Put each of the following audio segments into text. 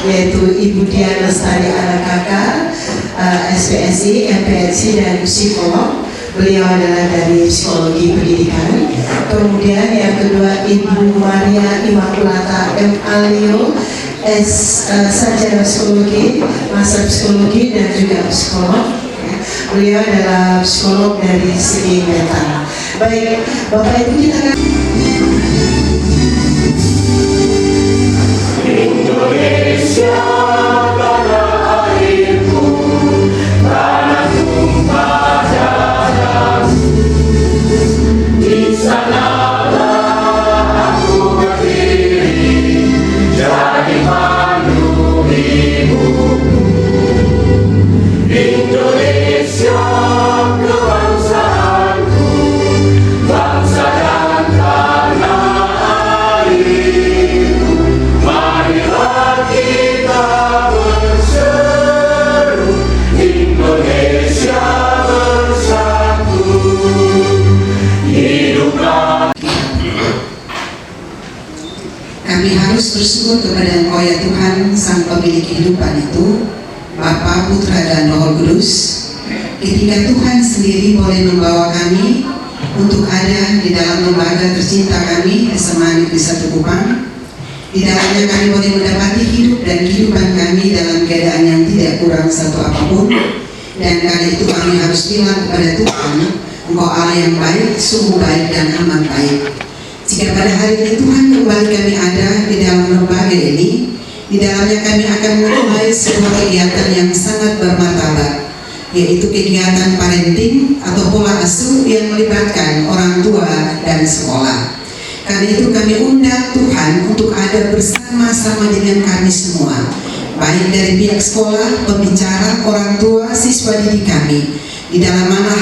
yaitu Ibu Dian Lestari Arakaka, SPSI, MPSI, dan psikolog. Beliau adalah dari psikologi pendidikan. Kemudian yang kedua Ibu Maria Immaculata M. Alio, sarjana psikologi, master psikologi dan juga psikolog. Beliau adalah psikolog dari segi mental. Baik, Bapak Ibu, kita akan Indonesia tanah airku, tanah tumpah darahku. Di sanalah aku berdiri, jadi mandu ibumu. Indonesia kebangsaanku, bangsa dan tanah airku. Marilah kita berseru, Indonesia bersatu. Hiduplah. Kami harus bersyukur kepada Engkau ya Tuhan, Sang Pemilik kehidupan itu, Bapa, Putra, dan Roh Kudus, ketika Tuhan sendiri boleh membawa kami untuk ada di dalam lembaga tercinta kami, SMA Negeri 1 Kupang. Di dalamnya kami boleh mendapati hidup dan kehidupan kami dalam keadaan yang tidak kurang satu apapun. Dan kali itu kami harus bilang kepada Tuhan, Engkau Allah yang baik, sungguh baik dan amat baik. Jika pada hari ini Tuhan kembali kami ada di dalam lembaga ini, di dalamnya kami akan memulai sebuah kegiatan yang sangat bermartabat, yaitu kegiatan parenting atau pola asuh yang melibatkan orang tua dan sekolah. Karena itu kami undang Tuhan untuk ada bersama-sama dengan kami semua, baik dari pihak sekolah, pembicara, orang tua, siswa didik kami. Di dalam mana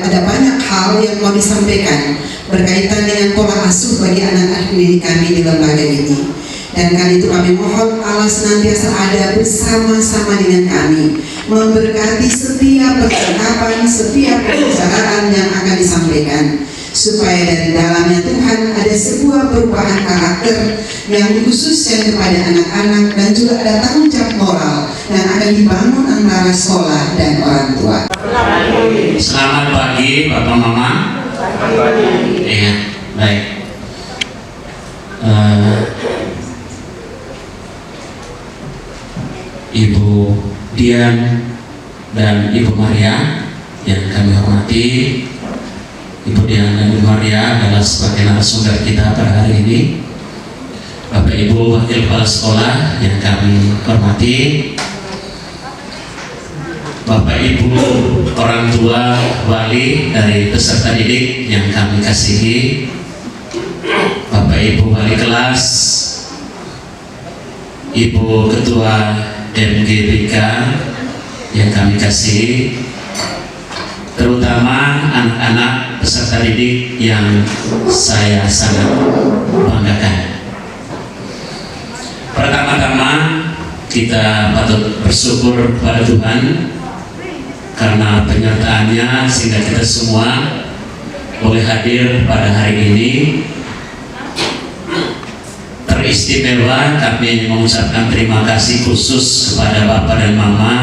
ada banyak hal yang mau disampaikan berkaitan dengan pola asuh bagi anak-anak didik kami di lembaga ini. Dan kali itu kami mohon Allah senantiasa ada bersama-sama dengan kami, memberkati setiap percakapan, setiap pembicaraan yang akan disampaikan, supaya dari dalamnya Tuhan ada sebuah perubahan karakter yang dikhususkan kepada anak-anak, dan juga ada tanggung jawab moral yang akan dibangun antara sekolah dan orang tua. Selamat pagi Bapak Mama. Iya, baik. Ibu Dian dan Ibu Maria yang kami hormati, Ibu Dian dan Ibu Maria adalah sebagai narasumber kita pada hari ini. Bapak Ibu Wakil Kepala Sekolah yang kami hormati, Bapak Ibu orang tua wali dari peserta didik yang kami kasihi, Bapak Ibu wali kelas, Ibu Ketua MGBK yang kami kasihi, terutama anak-anak peserta didik yang saya sangat banggakan. Pertama-tama kita patut bersyukur kepada Tuhan karena penyertaannya sehingga kita semua boleh hadir pada hari ini. Teristimewa kami mengucapkan terima kasih khusus kepada Bapak dan Mama,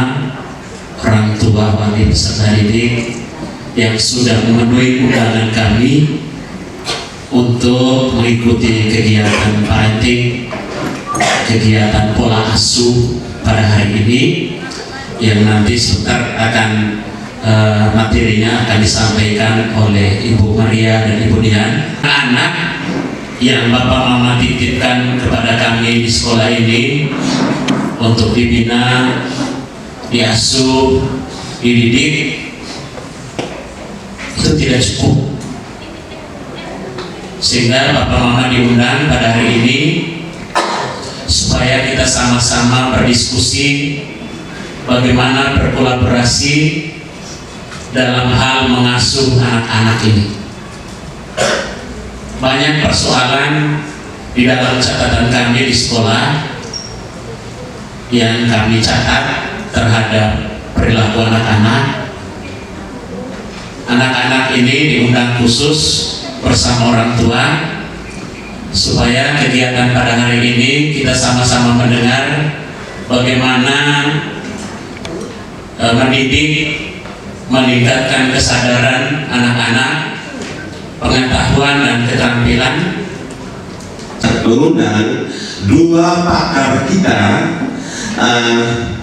orang tua wali peserta didik yang sudah memenuhi undangan kami untuk mengikuti kegiatan parenting, kegiatan pola asuh pada hari ini, yang nanti sebentar akan materinya akan disampaikan oleh Ibu Maria dan Ibu Dian. Anak yang Bapak Mama titipkan kepada kami di sekolah ini untuk dibina, diasuh, dididik, itu tidak cukup. Sehingga Bapak Mama diundang pada hari ini supaya kita sama-sama berdiskusi bagaimana berkolaborasi dalam hal mengasuh anak-anak ini. Banyak persoalan di dalam catatan kami di sekolah yang kami catat terhadap perilaku anak-anak. Anak-anak ini diundang khusus bersama orang tua supaya kegiatan pada hari ini kita sama-sama mendengar bagaimana mendidik, meningkatkan kesadaran anak-anak, pengetahuan dan keterampilan. Mengundang dua pakar kita,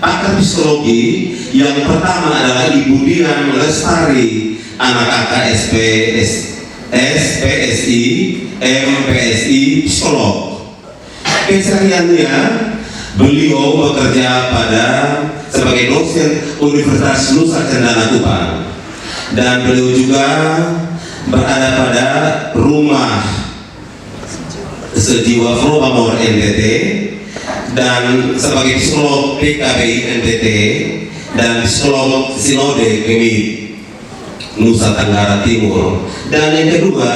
pakar psikologi. Yang pertama adalah Ibu Dian Lestari, anak kakak SPSI, MPSI, psikolog. Kesehariannya beliau bekerja sebagai dosen Universitas Nusa Cendana Kupang, dan beliau juga berada pada rumah sejiwa Frobamor NTT dan sebagai psikolog PKBI NTT dan psikolog Sinode Kemi Nusa Tenggara Timur. Dan yang kedua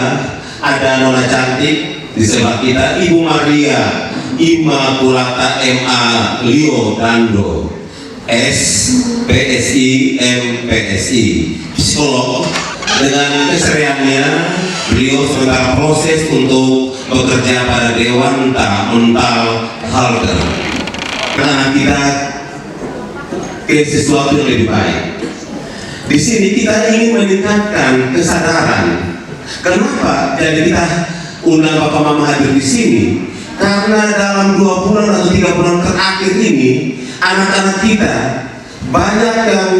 ada nona cantik di sebelah kita, Ibu Maria Immaculata MA Leo Dando, SPSI MPSI, psikolog. Dengan keseriannya beliau sementara proses untuk bekerja pada Dewanta Mental Halter, karena kita ke sesuatu yang lebih baik. Di sini kita ingin meningkatkan kesadaran. Kenapa? Jadi kita undang Bapak Mama hadir di sini karena dalam 2 bulan atau 3 bulan terakhir ini anak-anak kita banyak yang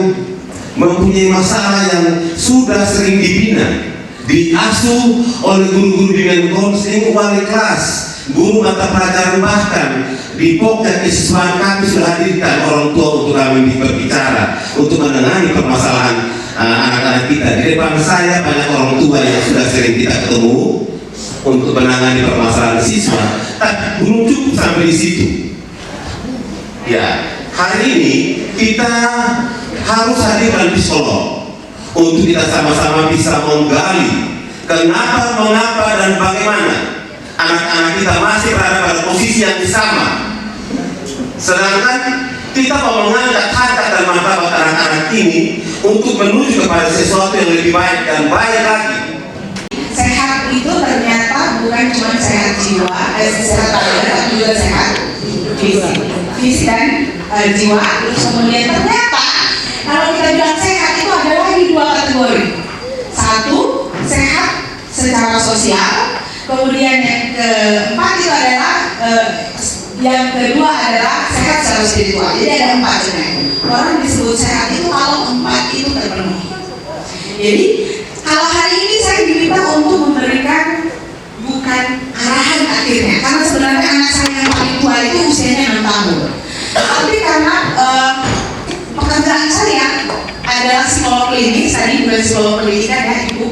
mempunyai masalah yang sudah sering dibina, diasuh oleh guru-guru bimbingan konseling, wali kelas, guru mata pelajaran, bahkan di pokok kesiswaan kami sudah hadirkan orang tua untuk kami berbicara untuk menangani permasalahan anak-anak kita. Di depan saya banyak orang tua yang sudah sering kita ketemu untuk menangani permasalahan siswa, tapi belum cukup sampai di situ. Ya, hari ini kita harus hadirkan psikolog untuk kita sama-sama bisa menggali kenapa, mengapa, dan bagaimana anak-anak kita masih berada pada posisi yang sama, sedangkan kita mau mengangkat harkat dan martabat anak-anak ini untuk menuju kepada sesuatu yang lebih baik dan baik lagi. Sehat itu ternyata bukan cuma sehat jiwa, sehat badan, tapi juga sehat fisik dan jiwa. Terus kemudian ternyata kalau kita bilang sehat itu ada lagi 2 kategori. Satu, sehat secara sosial. Kemudian yang keempat itu adalah yang kedua adalah sehat secara spiritual. Jadi ada 4 sebenarnya. Orang disebut sehat itu kalau 4 itu terpenuhi. Jadi kalau hari ini saya diminta untuk memberikan bukan arahan akhirnya, karena sebenarnya anak saya yang paling tua itu usianya 6 tahun. Tapi karena pekerjaan saya adalah psikolog klinis, tadi bukan psikolog pendidikan ya Ibu.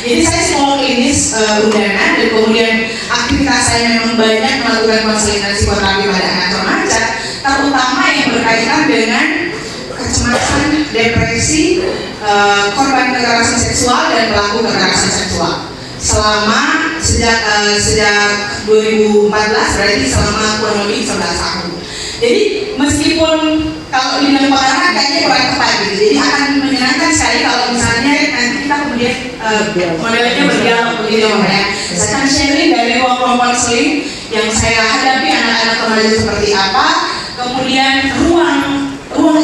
Jadi saya psikolog klinis udana, dan kemudian aktivitas saya memang banyak melakukan konseling dan psikoterapi pada anak remaja, terutama yang berkaitan dengan kecemasan, depresi, korban kekerasan seksual dan pelaku kekerasan seksual. Selama sejak 2014, berarti selama kurang lebih 11 tahun. Jadi meskipun kalau di negara kayaknya kurang tepat gitu, jadi akan menyenangkan sekali kalau misalnya nanti kita kemudian modelnya berdialog begitu ya. Saya akan sharing dari ruang konseling yang saya hadapi anak-anak remaja seperti apa, kemudian ruang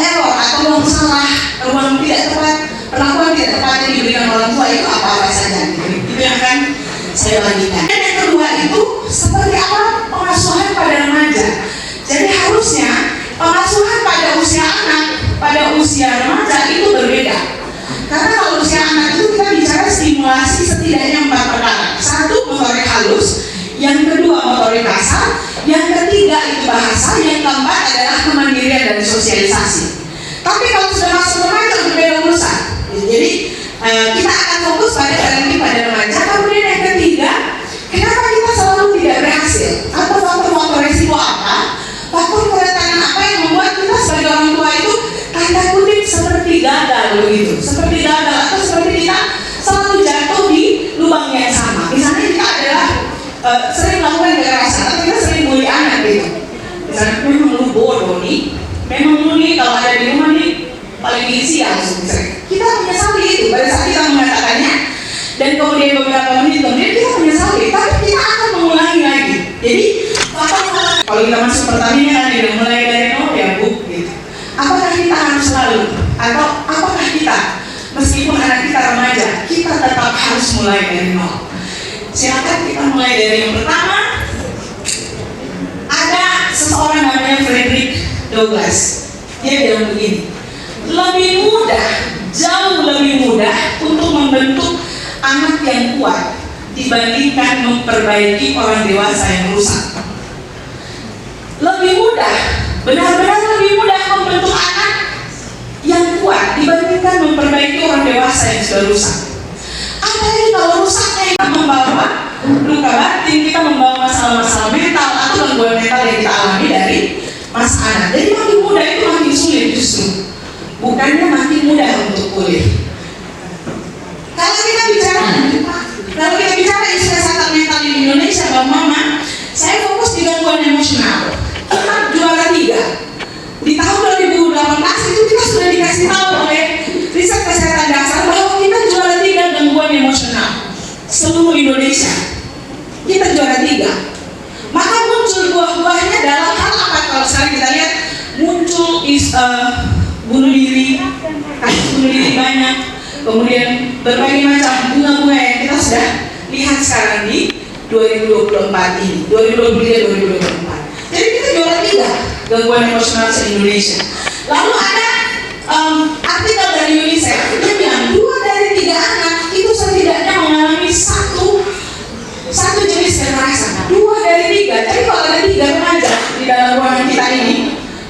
error atau ruang salah, ruang tidak tepat, perlakuan tidak tepat yang diberikan orang tua itu apa saja. Itu yang akan saya bagikan. Dan yang kedua itu seperti apa pengasuhan pada remaja. Jadi harusnya pengasuhan pada usia anak, pada usia remaja itu berbeda. Karena kalau usia anak itu kita bicara stimulasi setidaknya 4 perkara. 1, motorik halus, yang kedua motorik kasar, yang ketiga itu bahasa, yang keempat adalah kemandirian dan sosialisasi. Tapi kalau sudah masuk remaja berbeda urusan. Jadi kita akan fokus pada parenting pada remaja. Kemudian yang ketiga, kenapa kita selalu tidak berhasil? Atau faktor-faktor resiko apa? Faktor kedatangan apa yang membuat kita sebagai orang tua itu tanda kutip seperti gagal begitu, seperti gagal atau seperti kita selalu jatuh di lubang yang sama. Misalnya kita adalah sering melakukan kekerasan atau kita sering bully anak gitu. Misalnya memang lu bodoh nih, memang lu nih kalau ada di rumah nih paling diisi ya langsung misalnya. Kita menyesali itu pada saat kita mengatakannya, dan kemudian beberapa menit kemudian kita menyesali, tapi kita akan mengulangi lagi. Jadi kalau kita masuk pertandingan ada mulai dari nol ya Bu, Atau apakah kita, meskipun anak kita remaja, kita tetap harus mulai dari nol? Silakan kita mulai dari yang pertama. Ada seseorang namanya Frederick Douglass. Dia bilang begini, lebih mudah, jauh lebih mudah untuk membentuk anak yang kuat dibandingkan memperbaiki orang dewasa yang rusak. Lebih mudah, benar-benar lebih mudah membentuk anak yang kuat dibandingkan memperbaiki orang dewasa yang sudah rusak. Apalagi kalau rusaknya kita membawa luka batin, kita membawa masalah-masalah mental atau gangguan mental yang kita alami dari masa anak. Jadi makin muda itu makin sulit justru, bukannya makin mudah untuk pulih. Kalau kita bicara isu kesehatan mental di Indonesia, Bang Mama, saya fokus di gangguan emosional. Kita juara 3 di tahun 2018 itu kita sudah dikasih tahu oleh riset kesehatan dasar bahwa kita juara 3 gangguan emosional seluruh Indonesia. Kita juara 3. Maka muncul buah-buahnya dalam hal apa? Kalau sekarang kita lihat muncul bunuh diri, kasus bunuh diri banyak, kemudian berbagai macam bunga-bunga yang kita sudah lihat sekarang di 2024 ini, 2023-2024. Jadi kita juara 3 gangguan emosional se-Indonesia. Lalu ada artikel dari UNICEF, dia bilang 2 dari 3 anak itu setidaknya mengalami satu jenis kekerasan. 2 dari 3. Jadi kalau ada 3 remaja di dalam ruangan kita ini,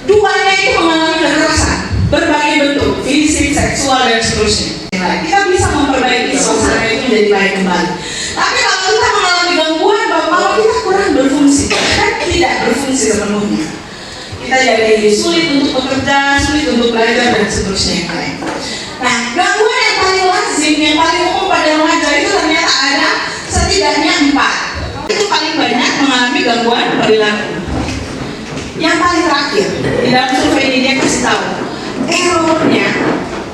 2-nya itu mengalami kekerasan berbagai bentuk, fisik, seksual, dan seterusnya. Kita bisa memperbaiki suasana itu menjadi baik kembali. Tapi kalau kita mengalami gangguan, bahwa kita kurang berfungsi, kita tidak berfungsi sepenuhnya. Kita jadi sulit untuk bekerja, sulit untuk belajar, dan seterusnya yang lain. Nah, gangguan yang paling lazim, yang paling umum pada remaja itu ternyata ada setidaknya 4. Itu paling banyak mengalami gangguan perilaku. Yang paling terakhir, di dalam survei ini dia kasih tahu, errornya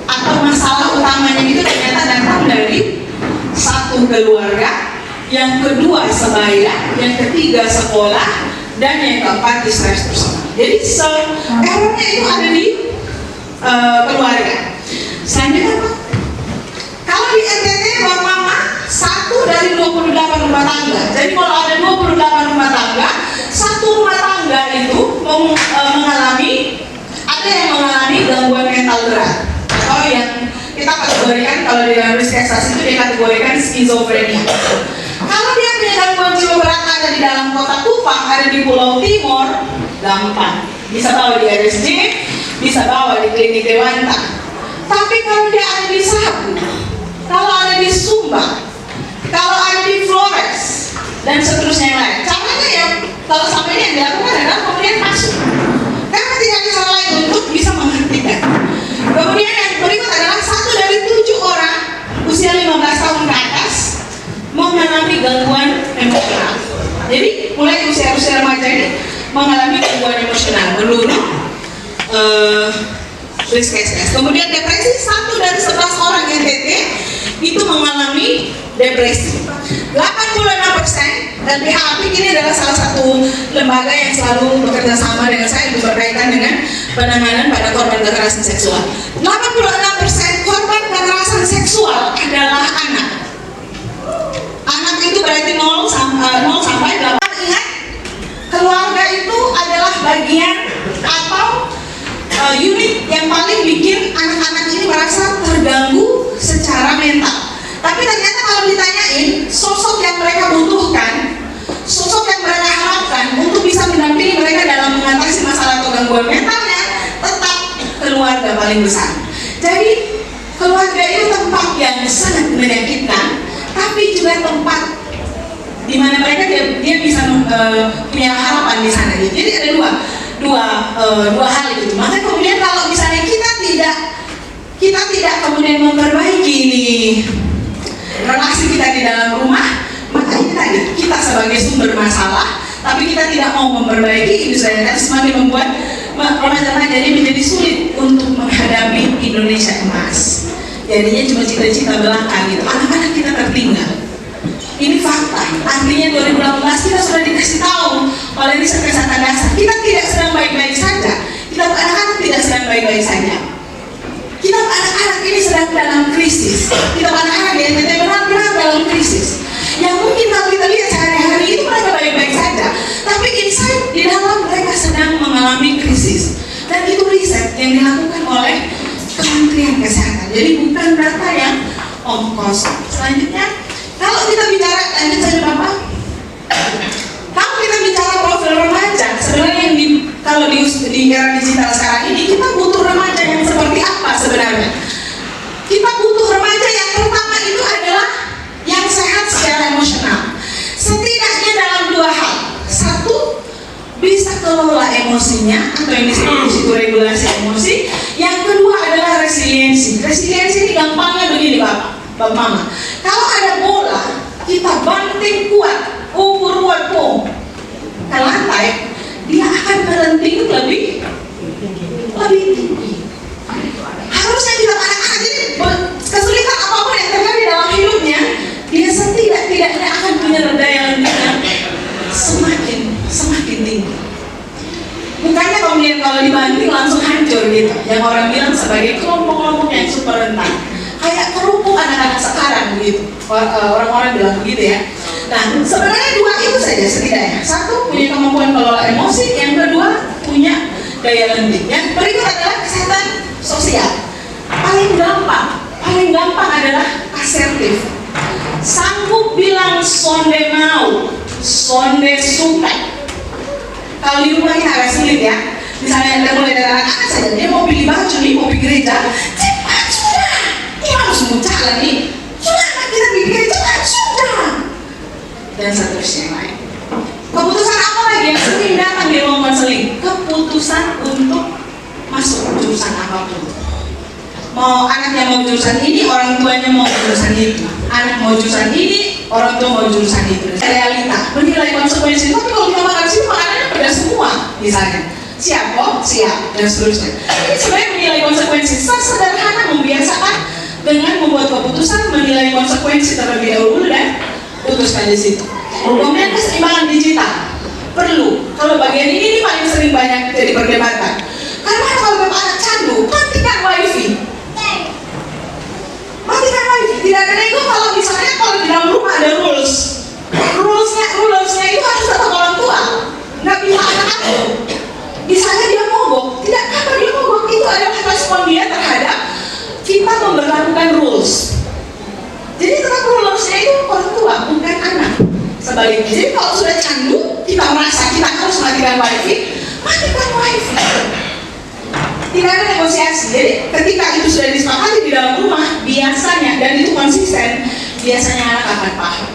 atau masalah utamanya itu ternyata datang dari 1 keluarga, yang kedua sebaya, yang ketiga sekolah, dan yang keempat distress personal. Jadi errornya itu ada di keluarga. Selanjutnya apa? Kalau di NTT Bang Mama 1 dari 28 rumah tangga. Jadi kalau ada 28 rumah tangga, 1 rumah tangga itu ada yang mengalami gangguan mental berat, atau yang kita kategorikan kalau di dalam riskesas itu dikategorikan skizofrenia. Kalau dia punya gangguan jiwa berat ada di dalam kota Kupang, ada di Pulau Timur, gampang bisa bawa di RSJ, bisa bawa di klinik Dewanta. Tapi kalau dia ada di Sabu, kalau ada di Sumba, kalau ada di Flores, dan seterusnya yang lain, caranya ya kalau sampai ini yang dilakukan adalah kemudian masuk, karena tidak ada cara lain untuk bisa menghentikan. Kemudian yang berikut adalah 1 dari 7 orang usia 15 tahun ke atas mengalami gangguan emosional. Jadi mulai usia-usia remaja ini mengalami gangguan emosional menurut riskesas. Kemudian depresi, 1 dari 11 orang NTT itu mengalami depresi. 86%, dan PHP ini adalah salah satu lembaga yang selalu bekerja sama dengan saya untuk berkaitan dengan penanganan pada korban kekerasan seksual. 86% korban kekerasan seksual adalah anak. Anak itu berarti 0 sampai 8. Ingat, keluarga itu adalah bagian atau unit yang paling bikin anak-anak ini merasa terganggu secara mental. Tapi ternyata kalau ditanyain, sosok yang mereka butuhkan, sosok yang mereka harapkan untuk bisa mendampingi mereka dalam mengatasi masalah atau gangguan mentalnya, tetap keluarga paling besar. Jadi keluarga itu tempat yang sangat menyakitkan, tapi juga tempat di mana mereka dia bisa punya harapan di sana. Jadi ada dua hal itu. Maka kemudian kalau misalnya kita tidak kemudian memperbaiki ini relasi kita di dalam rumah, maka ini tadi kita sebagai sumber masalah, tapi kita tidak mau memperbaiki itu saja, semakin membuat remaja-remaja ini menjadi sulit untuk menghadapi Indonesia emas. Jadinya cuma cita-cita belaka gitu, anak-anak kita tertinggal. Ini fakta. Artinya 2018 kita sudah dikasih tahu oleh riset kesehatan dasar, kita tidak sedang baik-baik saja. Kita anak-anak tidak sedang baik-baik saja. Kita anak-anak ini sedang dalam krisis. Kita anak-anak di NTT benar-benar dalam krisis. Yang mungkin kalau kita lihat sehari-hari itu mereka baik-baik saja, tapi inside di dalam mereka sedang mengalami krisis. Dan itu riset yang dilakukan oleh Kementerian Kesehatan. Jadi bukan data yang omong kosong. Selanjutnya, kalau kita bicara, lanjut saja Bapak. Kalau kita bicara profil remaja, sebenarnya yang kalau di era digital sekarang ini, kita butuh remaja yang seperti apa sebenarnya? Kita butuh remaja yang pertama itu adalah yang sehat secara emosional. Setidaknya dalam dua hal. Satu, bisa kelola emosinya atau yang disebut itu regulasi emosi. Yang kedua adalah resiliensi. Resiliensi ini gampangnya begini Bapak Mama. Kalau ada bola, kita banting kuat, ukur kuat ke lantai, dia akan melenting lebih tinggi. Harusnya kita anak-anak ini kesulitan apapun yang terjadi dalam hidupnya, dia setidak-tidaknya akan punya daya lenting yang semakin tinggi. Bukannya kemudian kalau dibanting langsung hancur gitu, yang orang bilang sebagai kelompok-kelompok yang super rentan, kayak kerupuk anak-anak sekarang begitu. Orang-orang bilang begitu ya. Nah, sebenarnya dua itu saja setidaknya. Satu, punya kemampuan kelola emosi. Yang kedua, punya daya lenting. Yang berikut adalah kesehatan sosial. Paling gampang adalah asertif. Sanggup bilang sonde mau, sonde suka. Kalau di rumah kita agak sulit ya. Misalnya kita mulai dari anak-anak saja, dia mau pilih baju nih, mau pergi gereja, cepat sudah, ini harus muncul lagi. Sudah anak kita pergi gereja, cepat sudah. Dan seterusnya yang lain. Keputusan apa lagi yang sering datang di ruang konseling? Keputusan untuk masuk jurusan apapun. Mau anaknya mau jurusan ini, orang tuanya mau jurusan itu. Anak mau jurusan ini, orang tua mau jurusan itu. Realita, menilai konsekuensi. Tapi kalau kita makan sih, makanannya pedas semua, misalnya. Siap kok? Siap, dan seterusnya. Ini sebenarnya menilai konsekuensi. Sesederhana membiasakan dengan membuat keputusan menilai konsekuensi terlebih dahulu dan putuskan di situ. Kemudian keseimbangan digital perlu. Kalau bagian ini paling sering banyak jadi perdebatan. Karena kalau Bapak anak candu, matikan wifi. Matikan wifi. Tidak ada nego kalau misalnya kalau di dalam rumah ada rulesnya itu harus tetap orang tua. Nggak bisa anak-anak. Misalnya dia mogok, tidak apa dia mogok, itu adalah respon dia terhadap kita memberlakukan rules. Jadi tetap rulesnya itu orang tua, bukan anak. Sebaliknya, jadi kalau sudah candu, kita merasa kita harus matikan wifi, matikan wifi. Tidak ada negosiasi. Jadi ketika itu sudah disepakati di dalam rumah, biasanya, dan itu konsisten, biasanya anak akan paham.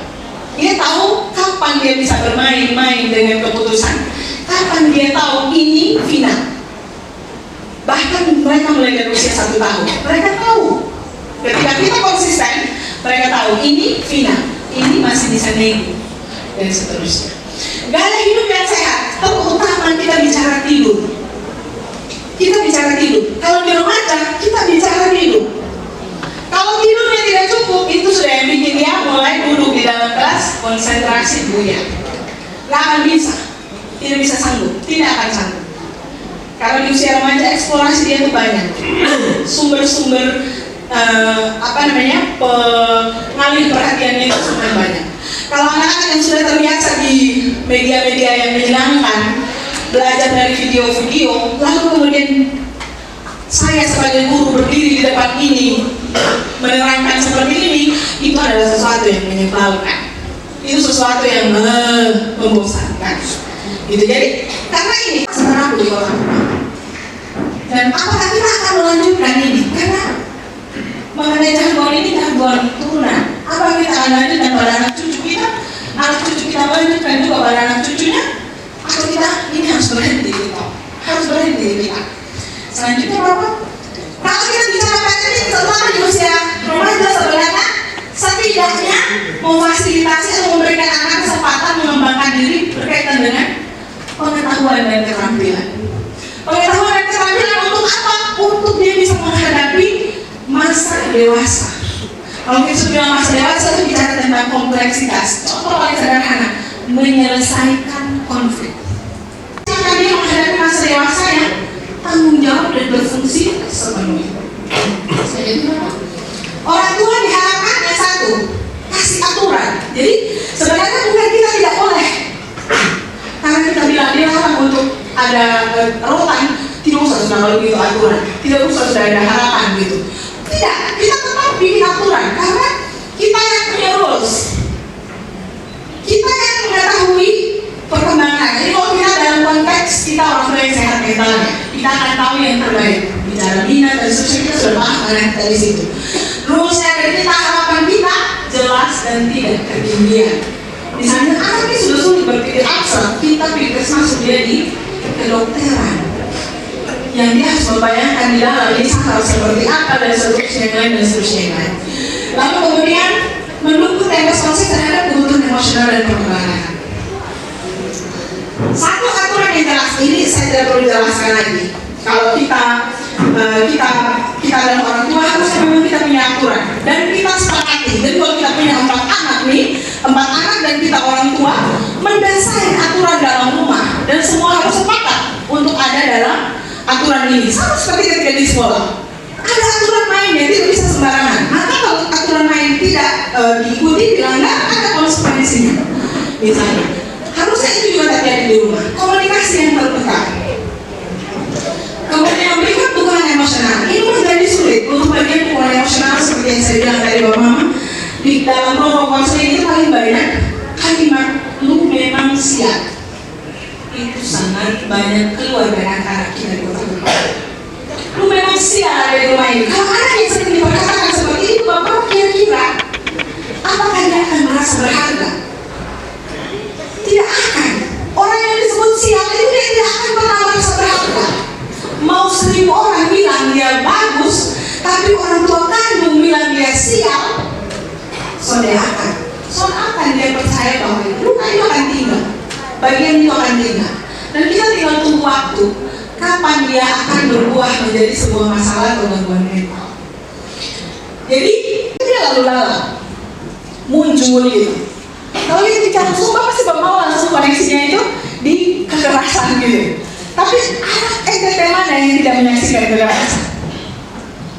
Dia tahu kapan dia bisa bermain-main dengan keputusan, kapan dia tahu ini final. Bahkan mereka mulai dari usia 1 tahun, mereka tahu. Ketika kita konsisten, mereka tahu ini final, ini masih bisa nego, dan seterusnya. Gaya hidup yang sehat, terutama kita bicara tidur. Kita bicara tidur. Kalau di remaja, kita bicara tidur. Kalau tidurnya tidak cukup, itu sudah yang bikin dia mulai duduk di dalam kelas, konsentrasi buyar. Gak akan bisa, tidak bisa sanggup, tidak akan sanggup. Karena di usia remaja eksplorasi dia itu banyak, sumber-sumber pengalih perhatiannya itu semakin banyak. Kalau anak-anak yang sudah terbiasa di media-media yang menyenangkan, belajar dari video-video, lalu kemudian saya sebagai guru berdiri di depan ini menerangkan seperti ini, itu adalah sesuatu yang menyebalkan, itu sesuatu yang membosankan. Gitu. Jadi karena ini sebenarnya di orang rumah. Dan apakah kita akan melanjutkan ini? Karena mengenai gangguan ini gangguan turunan. Apa kita akan lanjutkan pada anak cucu kita? Anak cucu kita lanjutkan juga pada anak cucunya? Atau kita ini harus berhenti gitu? Harus berhenti kita. Selanjutnya Bapak, kalau kita bicara parenting terutama di usia remaja sebenarnya setidaknya memfasilitasi atau memberikan anak kesempatan mengembangkan diri berkaitan dengan pengetahuan dan keterampilan. Pengetahuan dan keterampilan untuk apa? Untuk dia bisa menghadapi masa dewasa. Kalau kita bilang masa dewasa itu bicara tentang kompleksitas. Contoh paling sederhana, menyelesaikan konflik. Jika dia menghadapi masa dewasa yang tanggung jawab dan berfungsi sepenuhnya. Jadi orang tua diharapkan yang satu, kasih aturan. Jadi sebenarnya bukan kita tidak boleh, karena kita bilang dilarang untuk ada rotan, tidak usah sudah kalau begitu aturan, tidak usah sudah ada harapan gitu. Tidak, kita tetap bikin aturan karena kita yang punya rules, kita yang mengetahui perkembangan. Jadi kalau kita dalam konteks kita orang tua yang sehat mentalnya, kita akan tahu yang terbaik. Bicara minat dan seterusnya kita sudah paham karena dari situ. Rulesnya dari kita, harapan kita jelas dan tidak ketinggian. Misalnya anak ini sudah sulit berpikir abstrak, kita pikir masuk dia di kedokteran, yang dia harus membayangkan di dalam ini harus seperti apa dan seterusnya yang lain dan seterusnya yang lain. Lalu kemudian mendukung dan responsif terhadap kebutuhan emosional dan perkembangan. Satu aturan yang jelas ini saya tidak perlu jelaskan lagi. Kalau kita adalah orang tua, harusnya memang kita punya aturan dan kita sepakati. Jadi kalau kita punya 4 anak dan kita orang tua mendasari aturan dalam rumah dan semua harus sepakat untuk ada dalam aturan ini. Sama seperti ketika di sekolah, ada aturan mainnya, tidak bisa sembarangan. Maka kalau aturan main tidak diikuti, dilanggar, ada konsekuensinya. Misalnya, harusnya itu juga terjadi di rumah. Komunikasi yang terbuka. Kemudian yang berikut dukungan emosional. Ini menjadi sulit untuk bagian dukungan emosional seperti yang saya bilang tadi Bapak Mama. Di dalam program konseling itu paling banyak kalimat lu memang siap. Itu sangat banyak keluar dari anak-anak kita di kota Bogor. Lu memang siap ada di rumah ini. Kalau anak yang sering diperkatakan seperti itu, Bapak kira-kira apakah dia akan merasa berharga? Tidak akan. Orang yang disebut siap itu dia tidak akan pernah merasa berharga. Mau 1000 orang bilang dia bagus, tapi orang tua kandung bilang dia siap, soalnya akan dia percaya bahwa luka itu akan tinggal, bagian itu akan tinggal, dan kita tinggal tunggu waktu kapan dia akan berbuah menjadi sebuah masalah atau gangguan mental. Jadi dia lalu-lalang muncul gitu. Kalau kita bicara sumpah pasti mau langsung koneksinya itu di kekerasan gitu. Tapi anak NTT mana yang tidak menyaksikan kekerasan?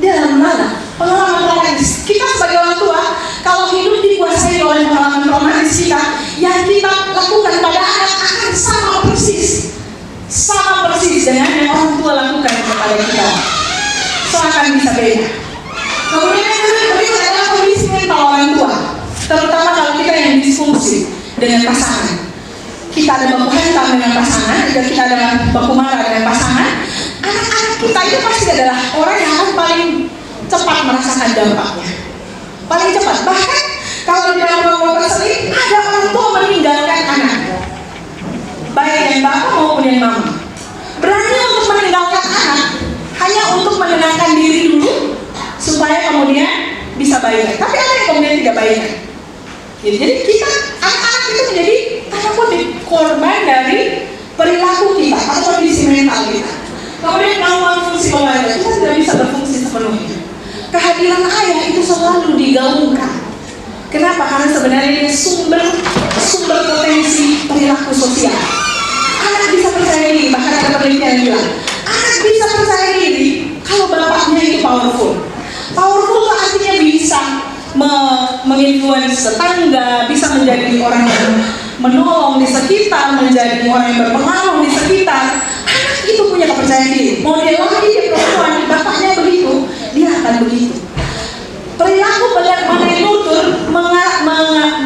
Dia lalu-lalang pengalaman traumatis. Kita sebagai orang tua, kalau hidup dikuasai oleh pengalaman traumatis kita, yang kita lakukan pada anak akan sama persis dengan yang orang tua lakukan kepada kita. So akan bisa beda. Kemudian yang berikut adalah kondisi mental orang tua, terutama kalau kita yang disfungsi dengan pasangan. Kita ada baku hantam dengan pasangan, jika kita ada baku marah dengan pasangan, anak-anak kita itu pasti adalah orang yang akan paling cepat merasakan dampaknya. Paling cepat. Bahkan kalau di dalam ruang konseling ada orang tua meninggalkan anak, baik yang bapak maupun yang mama, berani untuk meninggalkan anak hanya untuk menenangkan diri dulu supaya kemudian bisa baikan. Tapi ada yang kemudian tidak baikan. Jadi kita anak-anak itu menjadi tanda kutip korban dari perilaku kita atau kondisi mental kita. Kemudian gangguan fungsi keluarga, kita tidak bisa berfungsi sepenuhnya. Kehadiran ayah itu selalu digaungkan. Kenapa? Karena sebenarnya ini sumber potensi perilaku sosial. Anak bisa percaya diri, bahkan ada penelitian yang bilang anak bisa percaya diri kalau bapaknya itu powerful. Powerful itu artinya bisa menginfluence tetangga, bisa menjadi orang yang menolong di sekitar, menjadi orang yang berpengaruh di sekitar. Anak itu punya kepercayaan diri. Mau dia lagi dia perempuan, bapaknya begitu, dia akan begitu. Perilaku menutur,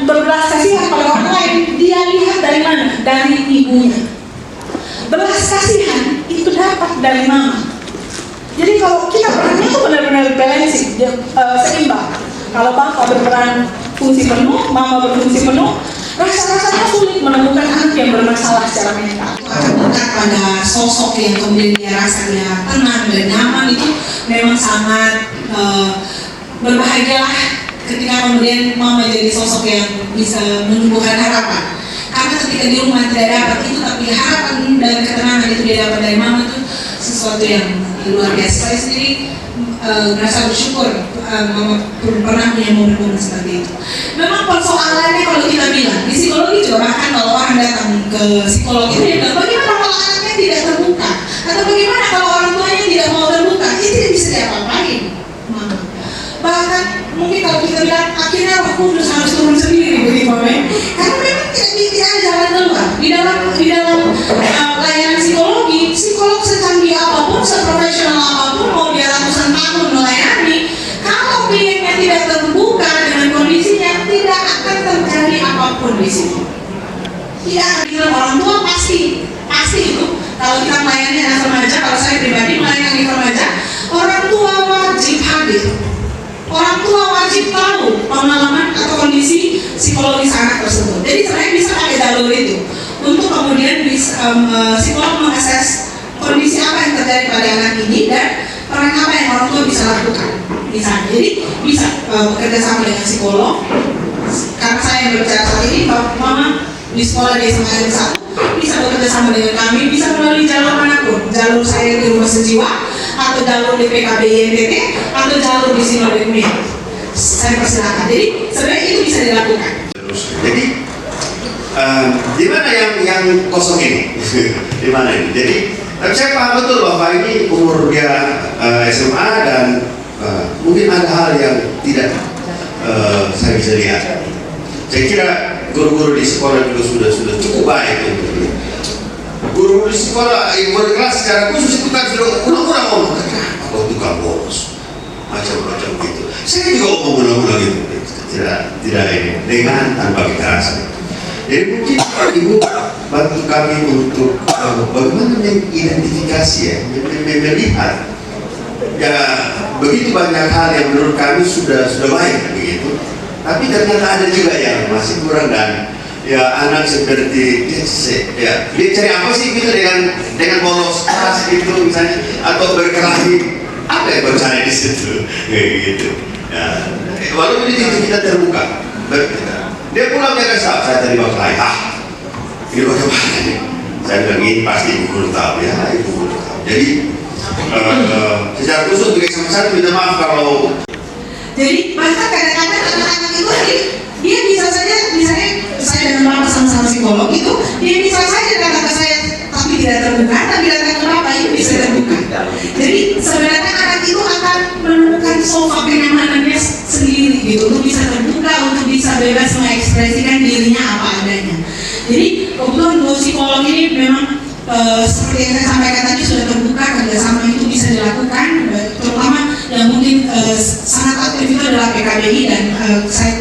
berbelas kasihan pada orang lain, dia lihat dari mana? Dari ibunya. Belas kasihan itu dapat dari mama. Jadi kalau kita perannya itu benar-benar balancing, seimbang. Kalau bapak berperan fungsi penuh, mama berfungsi penuh, rasanya sulit menemukan anak yang bermasalah secara mental. Akan dekat pada sosok yang kemudian dia rasa dia tenang dan nyaman, itu memang sangat berbahagialah ketika kemudian mama jadi sosok yang bisa menumbuhkan harapan. Karena ketika di rumah tidak dapat itu, tapi harapan dan ketenangan itu dia dapat dari mama, itu sesuatu yang luar biasa. Saya sendiri merasa bersyukur mama pernah punya momen-momen seperti itu. Memang persoalannya kalau kita bilang di psikologi juga, bahkan kalau orang datang ke psikolog itu dia bilang bagaimana kalau anaknya tidak terbuka, atau bagaimana kalau orang tuanya tidak mau terbuka, itu tidak bisa diapa-apain mama. Artinya Roh Kudus harus turun sendiri begitu Bapak ya. Karena memang tidak ada jalan keluar di dalam layanan psikologi. Psikolog secanggih apapun, seprofesional apapun, mau dia ratusan tahun melayani, kalau kliennya tidak terbuka dengan kondisinya, tidak akan terjadi apapun di situ. Tidak akan bilang orang tua pasti itu. Kalau kita melayani anak remaja, kalau saya pribadi melayani remaja, orang tua wajib hadir. Orang tua wajib tahu pengalaman atau kondisi psikologis anak tersebut. Jadi sebenarnya bisa pakai jalur itu untuk kemudian bisa psikolog mengakses kondisi apa yang terjadi pada anak ini dan peran apa yang orang tua bisa lakukan. Misalnya, jadi bisa bekerja sama dengan psikolog. Karena saya yang berbicara saat ini, Mama di sekolah di SMA 1 bisa bekerja sama dengan kami, bisa melalui jalur manapun, jalur saya di rumah sejiwa, atau jalur di PKB INTT, atau jalur di Sinode Unia. Saya persilakan. Jadi sebenarnya itu bisa dilakukan. Jadi di mana yang kosong ini? Di mana ini? Jadi tapi saya paham betul bahwa ini umur dia SMA dan mungkin ada hal yang tidak saya bisa lihat. Saya kira guru-guru di sekolah juga sudah cukup baik untuk ini. Guru di sekolah, guru kelas secara khusus itu kan sudah ulang-ulang ngomong, kenapa tukang bolos, macam-macam gitu. Saya juga ngomong ulang-ulang gitu, tidak ini dengan tanpa kekerasan. Jadi mungkin Ibu bantu kami untuk bagaimana mengidentifikasi ya, melihat ya begitu banyak hal yang menurut kami sudah baik begitu. Tapi ternyata ada juga yang masih kurang dan ya anak seperti dia cari apa sih gitu dengan bolos kelas gitu misalnya atau berkelahi apa yang bercanda di situ gitu. Ya, walaupun di situ kita terbuka, dia pulang dia kesal saya tadi berkelahi ini bagaimana nih? Saya bilang ini pasti ibu guru tahu ya ibu guru tahu. Jadi secara khusus untuk SMA 1 minta maaf kalau jadi bahkan kadang-kadang anak-anak itu dia bisa saja, misalnya saya dan Bapak sama-sama psikolog itu, dia bisa saja datang ke saya tapi tidak terbuka, tapi datang ke Bapak itu bisa terbuka. Jadi sebenarnya anak itu akan menemukan sofa kenyamanannya sendiri gitu, untuk bisa terbuka, untuk bisa bebas mengekspresikan dirinya apa adanya. Jadi kebetulan dua psikolog ini memang seperti yang saya sampaikan tadi sudah terbuka, kerjasama itu bisa dilakukan, terutama yang mungkin sangat aktif itu adalah PKBI dan saya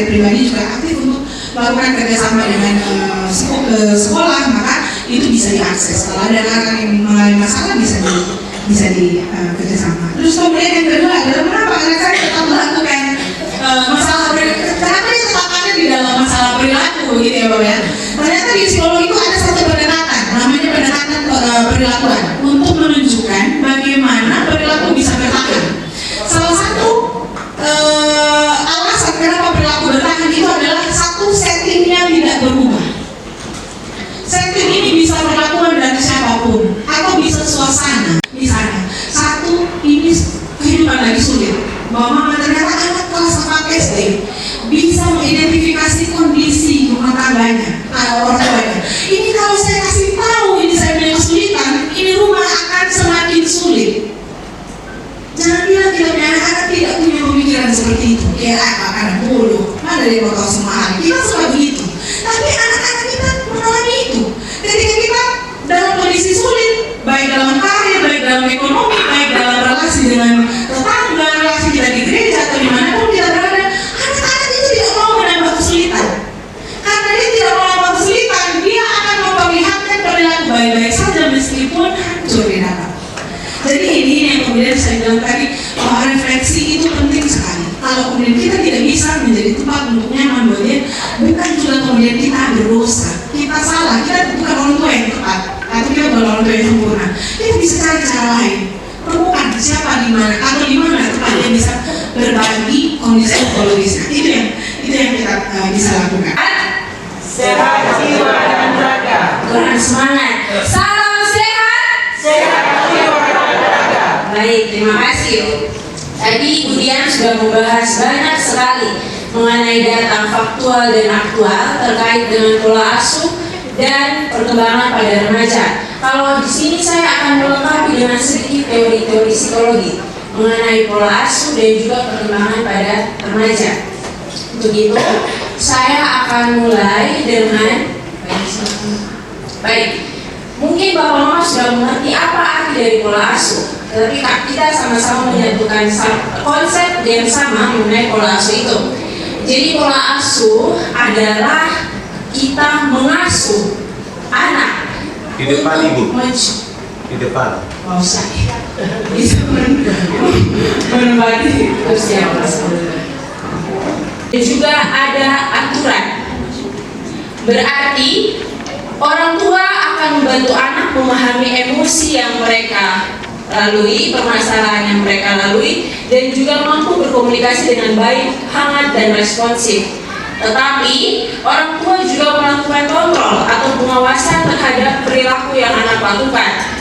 pribadi juga aktif untuk melakukan kerjasama dengan sekolah, maka itu bisa diakses. Kalau ada anak yang mengalami masalah bisa di kerjasama. Terus kemudian yang kedua adalah kenapa anak saya tetap melakukan masalah perilaku, kenapa dia tetap ada di dalam masalah perilaku gitu ya Bapak ya. Ternyata di psikologi itu ada satu pendekatan, namanya pendekatan perilakuan untuk menunjukkan bagaimana perilaku bisa bertahan. Salah satu alasan kenapa perilaku bertahan itu adalah satu, settingnya tidak berubah. Setting ini bisa perlakuan dari siapapun atau bisa suasana. Misalnya, satu, ini kehidupan lagi sulit. Mama ternyata anak kelas 4 SD bisa mengidentifikasi kondisi rumah tangganya, orang tuanya. Ini kalau saya kasih tahu ini saya punya kesulitan, ini rumah akan semakin sulit. Jangan bilang kita punya anak-anak tidak punya pemikiran seperti itu. Ya anak mulu, mana dia mau tahu semua hal. Kita suka begitu. Tapi anak-anak kita mengalami itu. Ketika kita dalam kondisi sulit, baik dalam karir, baik dalam ekonomi, baik dalam relasi dengan tetangga, relasi kita di gereja atau dimanapun kita berada, anak-anak itu tidak mau menambah kesulitan. Karena dia tidak mau menambah kesulitan, dia akan memperlihatkan perilaku baik-baik saja meskipun hancur di dalam. Jadi ini yang kemudian saya bilang tadi, bahwa refleksi itu penting sekali. Kalau kemudian kita tidak bisa menjadi tempat untuk nyaman buat dia, bukan juga kemudian kita berdosa, kita salah, kita bukan orang tua yang tepat, atau kita bukan orang tua yang sempurna. Kita bisa cari cara lain, temukan siapa di mana atau di mana tempat yang bisa berbagi kondisi psikologisnya. Itu yang kita bisa lakukan. Sehat jiwa dan raga. Kurang semangat. Salam sehat. Sehat jiwa dan raga. Baik, terima kasih. Tadi Ibu Dian sudah membahas banyak sekali mengenai data faktual dan aktual terkait dengan pola asuh dan perkembangan pada remaja. Kalau di sini saya akan melengkapi dengan sedikit teori-teori psikologi mengenai pola asuh dan juga perkembangan pada remaja. Untuk itu, saya akan mulai dengan baik. Mungkin Bapak Mama sudah mengerti apa arti dari pola asuh, tetapi kita sama-sama menyatukan konsep yang sama mengenai pola asuh itu. Jadi pola asuh adalah kita mengasuh anak Di depan, untuk Ibu. Di depan. mau saya bisa menempati usia dan juga ada aturan. Berarti orang tua akan membantu anak memahami emosi yang mereka lalui, permasalahan yang mereka lalui, dan juga mampu berkomunikasi dengan baik, hangat, dan responsif. Tetapi orang tua juga melakukan kontrol atau pengawasan terhadap perilaku yang anak lakukan.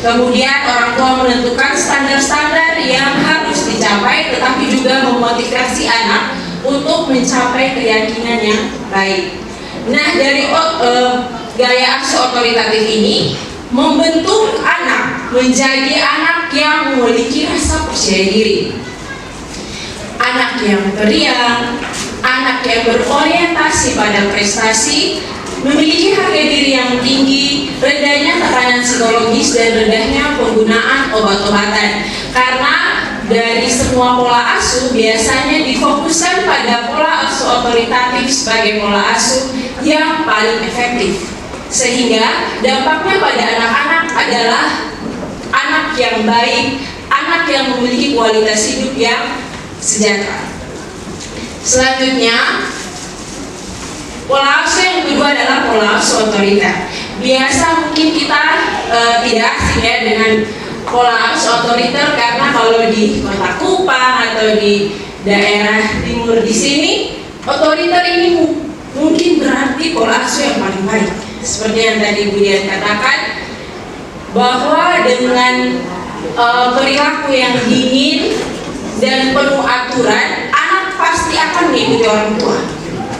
Kemudian orang tua menentukan standar-standar yang harus dicapai, tetapi juga memotivasi anak untuk mencapai keyakinan yang baik. Nah, dari gaya asuh otoritatif ini membentuk anak menjadi anak yang memiliki rasa percaya diri, anak yang periang, anak yang berorientasi pada prestasi, memiliki harga diri yang tinggi, rendahnya tekanan psikologis, dan rendahnya penggunaan obat-obatan. Karena dari semua pola asuh biasanya difokuskan pada pola asuh otoritatif sebagai pola asuh yang paling efektif, sehingga dampaknya pada anak-anak adalah anak yang baik, anak yang memiliki kualitas hidup yang sejahtera. Selanjutnya, pola asuh yang kedua adalah pola asuh otoriter. Biasa mungkin kita tidak asing ya dengan pola asuh otoriter, karena kalau di Kota Kupang atau di daerah timur di sini, otoriter ini mungkin berarti pola asuh yang paling baik. Seperti yang tadi Bu Dian katakan, bahwa dengan perilaku yang dingin dan penuh aturan, anak pasti akan mengikuti orang tua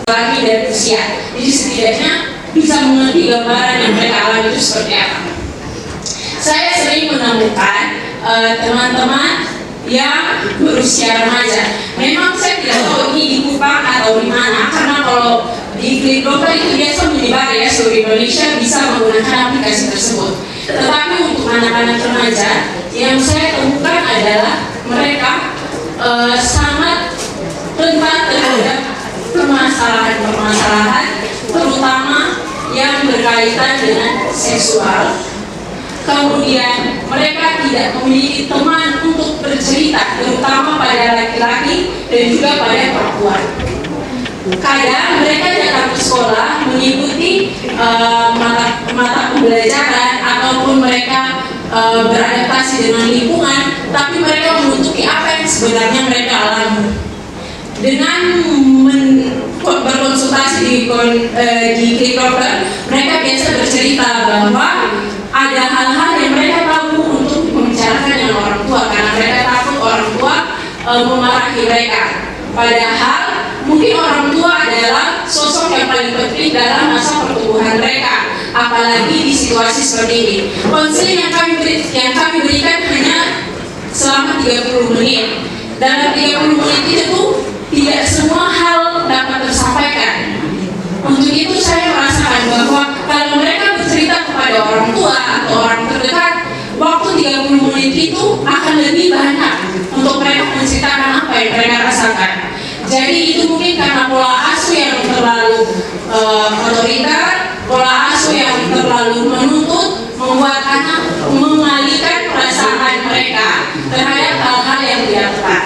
lagi dari usia. Jadi setidaknya bisa mengerti gambaran yang mereka alami itu seperti apa. Saya sering menemukan teman-teman yang berusia remaja. Memang saya tidak tahu ini di Kupang atau di mana, karena kalau di Klik Dokter itu biasa menyebar ya seluruh Indonesia bisa menggunakan aplikasi tersebut. Tetapi untuk anak-anak remaja yang saya temukan adalah mereka sangat rentan terhadap permasalahan-permasalahan, terutama yang berkaitan dengan seksual. Kemudian mereka tidak memiliki teman untuk bercerita, terutama pada laki-laki dan juga pada perempuan. Kadang mereka datang ke sekolah mengikuti mata pembelajaran ataupun mereka beradaptasi dengan lingkungan, tapi mereka menutupi apa yang sebenarnya mereka alami. Dengan berkonsultasi di Klik Dokter, mereka biasa bercerita bahwa ada hal-hal yang mereka tahu untuk membicarakan dengan orang tua, karena mereka takut orang tua memarahi mereka. Padahal mungkin orang tua adalah sosok yang paling penting dalam masa pertumbuhan mereka, apalagi di situasi seperti ini. Konseling yang kami berikan hanya selama 30 menit. Dalam 30 menit itu tidak semua hal dapat tersampaikan. Untuk itu saya merasakan bahwa kalau mereka bercerita kepada orang tua atau orang terdekat, waktu 30 menit itu akan lebih banyak untuk mereka menceritakan apa yang mereka rasakan. Jadi itu mungkin karena pola asuh yang terlalu otoriter, pola asuh yang terlalu menuntut, membuat anak mengalihkan perasaan mereka terhadap hal-hal yang tidak tepat.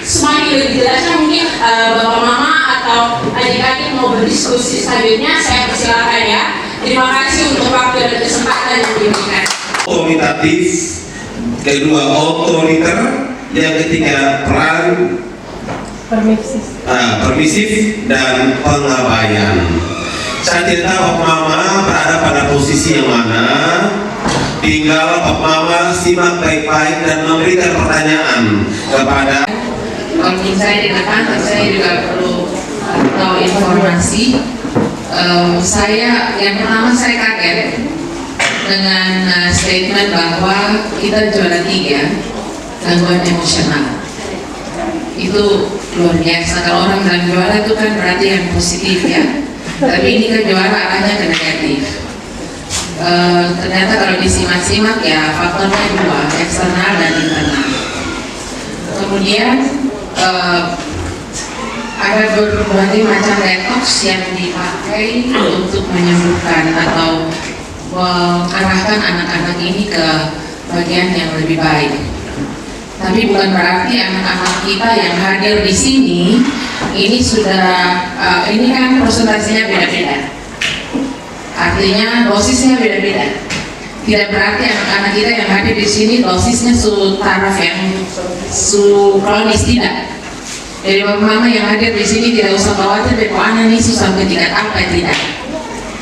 Semakin lebih jelasnya mungkin Bapak Mama atau adik-adik mau berdiskusi selanjutnya, saya persilakan ya. Terima kasih untuk waktu dan kesempatan yang diberikan. Otoritatif, kedua otoriter, yang ketiga peran permisif dan pengabaian. Saya tidak tahu Bapak Mama berada pada posisi yang mana. Tinggal Bapak Mama simak baik-baik dan memberikan pertanyaan kepada. Kalau saya di depan, saya juga perlu tahu informasi. Yang pertama saya kaget dengan statement bahwa kita juara 3 gangguan emosional. itu luar biasa. Kalau orang bilang juara itu kan berarti yang positif ya, tapi ini kan juara arahnya ke negatif. Ternyata kalau disimak-simak ya faktornya dua, eksternal dan internal. Kemudian ada berbagai macam detox yang dipakai untuk menyembuhkan atau mengarahkan anak-anak ini ke bagian yang lebih baik. Tapi bukan berarti anak-anak kita yang hadir di sini ini sudah ini kan presentasinya beda-beda. Artinya dosisnya beda-beda. Tidak berarti anak-anak kita yang hadir di sini dosisnya taraf yang kronis, tidak. Jadi bapak mama yang hadir di sini tidak usah khawatir bahwa anak ini susah tingkat apa, tidak.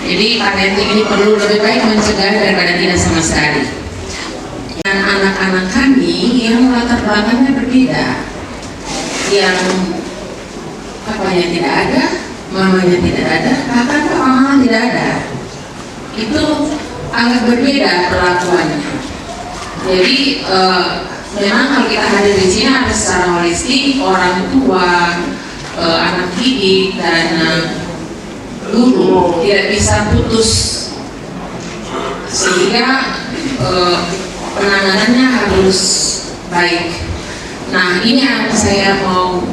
Jadi parenting ini perlu lebih baik mencegah daripada tidak sama sekali. Dan anak-anak kami yang latar belakangnya berbeda, yang papanya tidak ada, mamanya tidak ada, bahkan pamannya tidak ada, itu agak berbeda perlakuannya. Jadi memang kalau kita hadir di sini harus secara holistik, orang tua, anak didik dan guru tidak bisa putus, sehingga penanganannya harus baik. Nah, ini yang saya mau.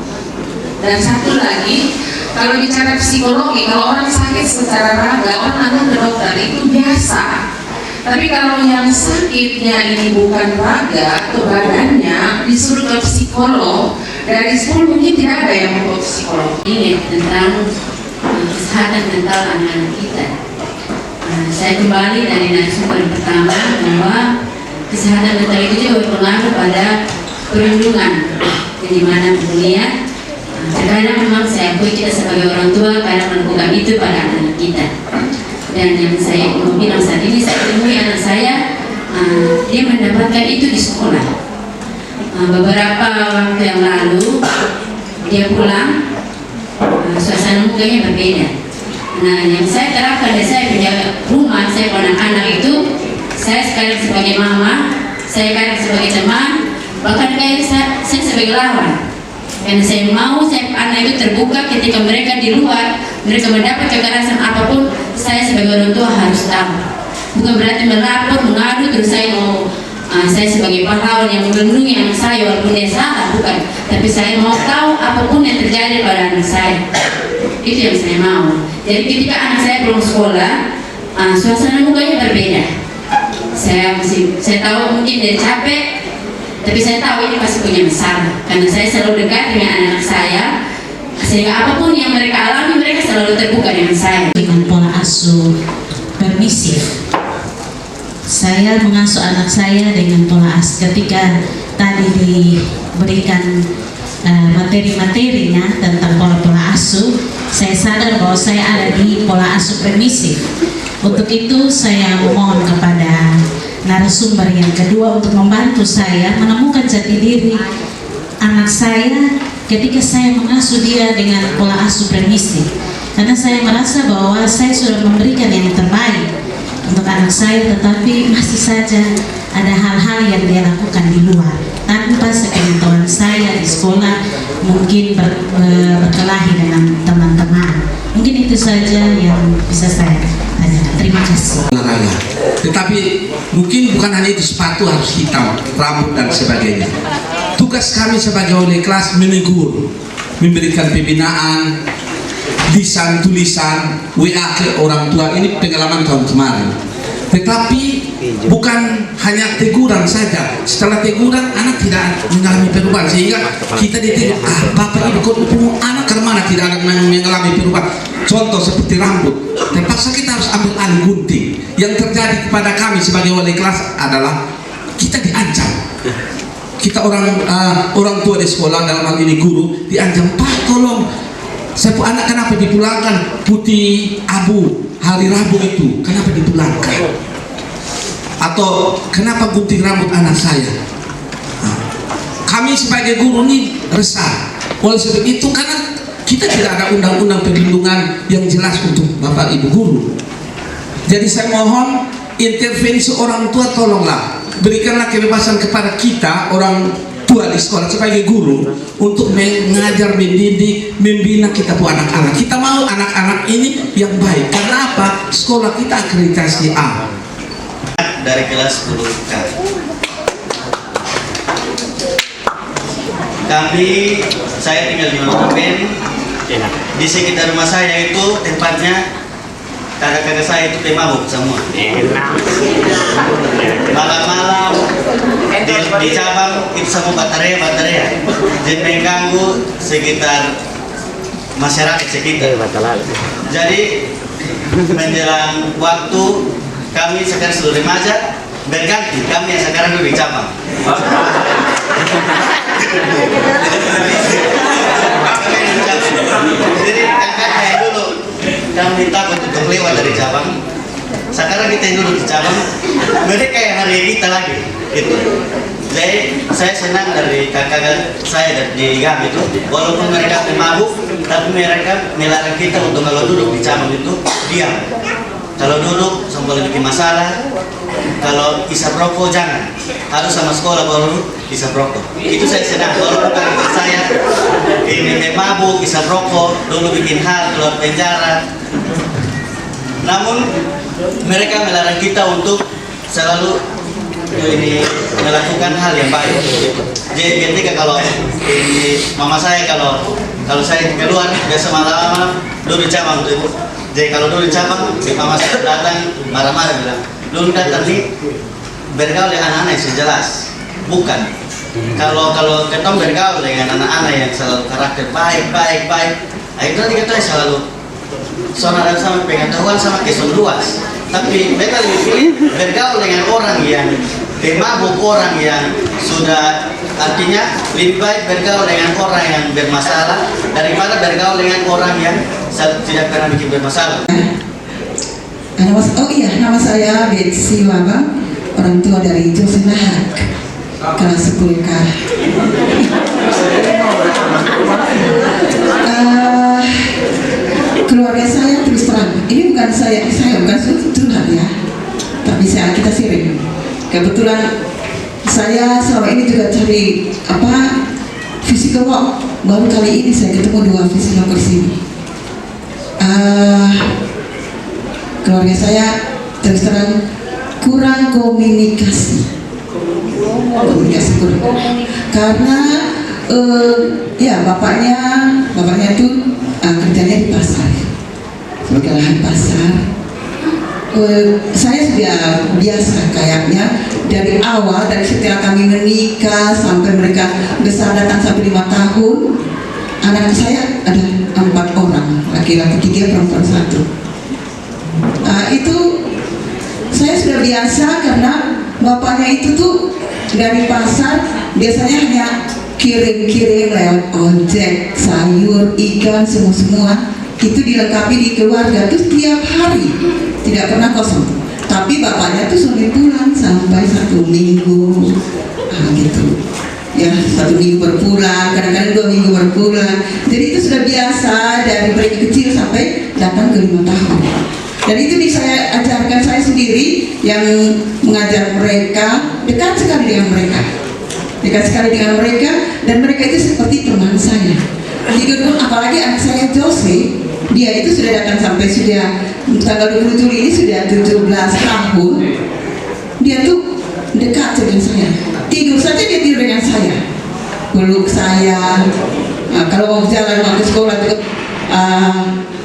Dan satu lagi, kalau bicara psikologi, kalau orang sakit secara raga, orang datang ke dokter itu biasa. Tapi kalau yang sakitnya ini bukan raga atau badannya, disuruh ke psikolog, dari 10 mungkin tidak ada yang mau ke psikolog. Ini tentang kesehatan mental anak-anak kita. Saya kembali dari narasumber pertama bahwa kesehatan mental itu juga berpengaruh pada perlindungan, di mana melihat terkadang memang saya akui kita sebagai orang tua kadang melakukan itu pada anak kita. Dan yang saya mau bilang saat ini, saya temui anak saya, dia mendapatkan itu di sekolah. Beberapa waktu yang lalu dia pulang, suasana mukanya berbeda. Nah, yang saya terapkan dari saya penjaga rumah, saya anak-anak itu, saya sekarang sebagai mama, saya sekarang sebagai teman, bahkan kayak saya sebagai lawan. Karena saya mau anak itu terbuka ketika mereka di luar, mereka mendapat kekerasan apapun, saya sebagai orang tua harus tahu. Bukan berarti melapor, mengadu, terus saya mau saya sebagai pahlawan yang melindungi anak saya walaupun dia salah, bukan. Tapi saya mau tahu apapun yang terjadi pada anak saya. Itu yang saya mau. Jadi ketika anak saya belum sekolah, suasana mukanya berbeda. Saya tahu mungkin dia capek, tapi saya tahu ini pasti punya masalah. Karena saya selalu dekat dengan anak saya, sehingga apapun yang mereka alami, mereka selalu terbuka dengan saya. Dengan pola asuh permisif, saya mengasuh anak saya dengan pola asuh. Ketika tadi diberikan materi-materinya tentang pola-pola asuh, saya sadar bahwa saya ada di pola asuh permisif. Untuk itu saya memohon kepada narasumber yang kedua untuk membantu saya menemukan jati diri anak saya ketika saya mengasuh dia dengan pola asuh permisif. Karena saya merasa bahwa saya sudah memberikan yang terbaik untuk anak saya, tetapi masih saja ada hal-hal yang dia lakukan di luar tanpa sepengetahuan saya di sekolah, mungkin berkelahi dengan teman-teman. Mungkin itu saja yang bisa saya tanyakan. Terima kasih. Olahraga, tetapi mungkin bukan hanya itu, sepatu harus hitam, rambut dan sebagainya. Tugas kami sebagai wali kelas menegur, memberikan pembinaan, lisan tulisan, WA ke orang tua. Ini pengalaman tahun kemarin. Tetapi bukan hanya teguran saja. Setelah teguran anak tidak mengalami perubahan, sehingga kita ditegur, bapak ibu kok anak kemana tidak ada mengalami perubahan. Contoh seperti rambut, terpaksa kita harus ambil alih gunting. Yang terjadi kepada kami sebagai wali kelas adalah kita diancam. Kita orang tua di sekolah, dalam hal ini guru, diancam, Pak tolong anak kenapa dipulangkan putih abu hari Rabu itu, kenapa dipulangkan? Atau kenapa gunting rambut anak saya? Kami sebagai guru ini resah. Oleh sebab itu, karena kita tidak ada undang-undang perlindungan yang jelas untuk bapak ibu guru. Jadi saya mohon intervensi orang tua, tolonglah berikanlah kebebasan kepada kita orang tua tua di sekolah sebagai guru untuk mengajar, mendidik, membina kita bu anak-anak. Kita mau anak-anak ini yang baik. Karena apa? Sekolah kita akreditasi A. Dari kelas 10K. Saya tinggal di Manokwari. Di sekitar rumah saya itu tempatnya kakak-kakak saya itu mabuk semua. Malam-malam di cabang itu semua baterai jadi mengganggu sekitar masyarakat sekitar. Jadi menjelang waktu kami sekarang seluruh remaja berganti, kami yang sekarang dulu di cabang. Jadi kakaknya dulu kami takut untuk lewat dari cabang. Sekarang kita yang dulu di cabang, mereka yang hari kita lagi gitu. Jadi saya senang dari kakak saya di GAM itu, walaupun mereka mabuk, tapi mereka melarang kita untuk kalau duduk di cabang itu diam. Kalau duduk sambil bikin masalah, kalau isap rokok jangan, harus sama sekolah baru isap rokok. Itu saya senang, walaupun kakak saya ini mabuk, isap rokok, dulu bikin hal keluar penjara. Namun mereka melarang kita untuk selalu ini melakukan hal yang baik. Jadi ketika kalau ini mama saya kalau saya keluar biasa malam-malam dulu cabang itu. Jadi kalau dulu cabang, mama saya datang marah-marah bilang, dulu datang nih bergaul dengan anak-anak yang sejelas, bukan. Kalau ketemu bergaul dengan anak-anak yang selalu karakter baik, itu nanti kita selalu soalnya sama pengetahuan sama kesan luas. Tapi mereka lebih pilih bergaul dengan orang yang mabuk, orang yang sudah, artinya lebih baik bergaul dengan orang yang bermasalah daripada bergaul dengan orang yang tidak pernah bikin bermasalah. Oh iya, nama saya Betsy Wabang, orang tua dari Josenahak, kelas 10K. Keluarga saya terus terang, ini bukan saya bukan curhat ya, tapi kita sharing. Kebetulan saya selama ini juga cari psikolog. Baru kali ini saya ketemu 2 psikolog di sini. Keluarga saya terus terang kurang komunikasi kurang. Karena ya bapaknya itu kerjanya di pasar sebagai lahan pasar. Saya sudah biasa kayaknya dari awal, dari setelah kami menikah sampai mereka besar datang sampai 5 tahun. Anak saya ada 4 orang, laki-laki 3, perempuan 1. Itu saya sudah biasa karena bapaknya itu tuh dari pasar biasanya hanya kirim-kirim lewat ojek, sayur, ikan, semua itu dilengkapi di keluarga tuh tiap hari, tidak pernah kosong. Tapi bapaknya tuh sampai pulang sampai 1 minggu, gitu. Ya 1 minggu berpulang, kadang-kadang 2 minggu berpulang. Jadi itu sudah biasa dari mereka kecil sampai datang ke 5 tahun. Dan itu saya ajarkan saya sendiri yang mengajar mereka, dekat sekali dengan mereka, dan mereka itu seperti teman saya. Jadi apalagi anak saya Jose, dia itu sudah datang sampai sudah tanggal 27 ini sudah 17 tahun. Dia tuh dekat dengan saya. Tidur saja dia tidur dengan saya, peluk saya. Kalau mau jalan mau ke sekolah itu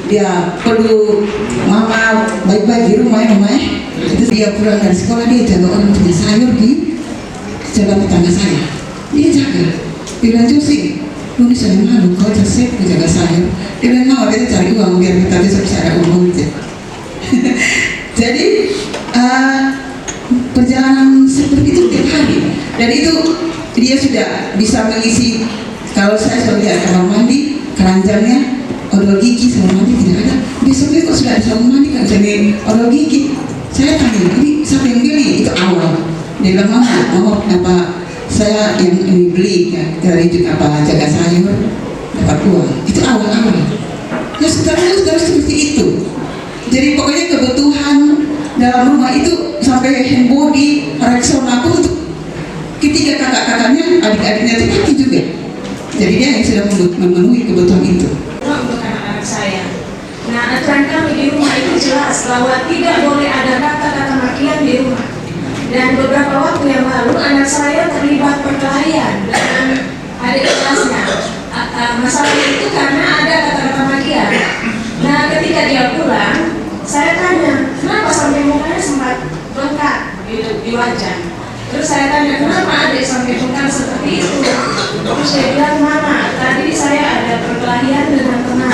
dia peluk mama, baik-baik di rumah ya mama. Itu dia pulang dari sekolah dia jaga orang punya sayur di jaga tetangga saya. Dia jaga. Dia bilang Josie, lu ini saya malu kau jasip menjaga sayur. Dia bilang mau kita cari uang biar kita bisa ada uang aja. Jadi perjalanan seperti itu tiap hari, dan itu dia sudah bisa mengisi. Kalau saya sudah lihat kamar mandi, keranjangnya odol gigi sama mandi tidak ada. Besoknya kok sudah ada sabun mandi kan jadi odol gigi. Saya tanya, ini siapa yang beli? Itu awal. Dia bilang mama apa saya yang ini beli ya, dari jaga sayur dapat uang. Itu awal-awal. Ya sekarang seperti itu. Jadi pokoknya kebutuhan dalam rumah itu sampai hand body, Rexona aku untuk ketiga kakak-kakaknya adik-adiknya itu ngerti juga. Jadi dia yang sudah memenuhi kebutuhan itu. Untuk anak-anak saya. Nah, aturan kami di rumah itu jelas bahwa tidak boleh ada kata-kata makian di rumah. Dan beberapa waktu yang lalu anak saya terlibat perkelahian dengan adik kelasnya. Masalahnya itu karena ada kata-kata makian. Nah, ketika dia pulang, saya tanya, kenapa sampai mukanya sempat bengkak di wajah? Terus saya tanya, kenapa adik sampai bengkak seperti itu? Terus dia bilang, Mama, tadi saya ada perkelahian dengan teman.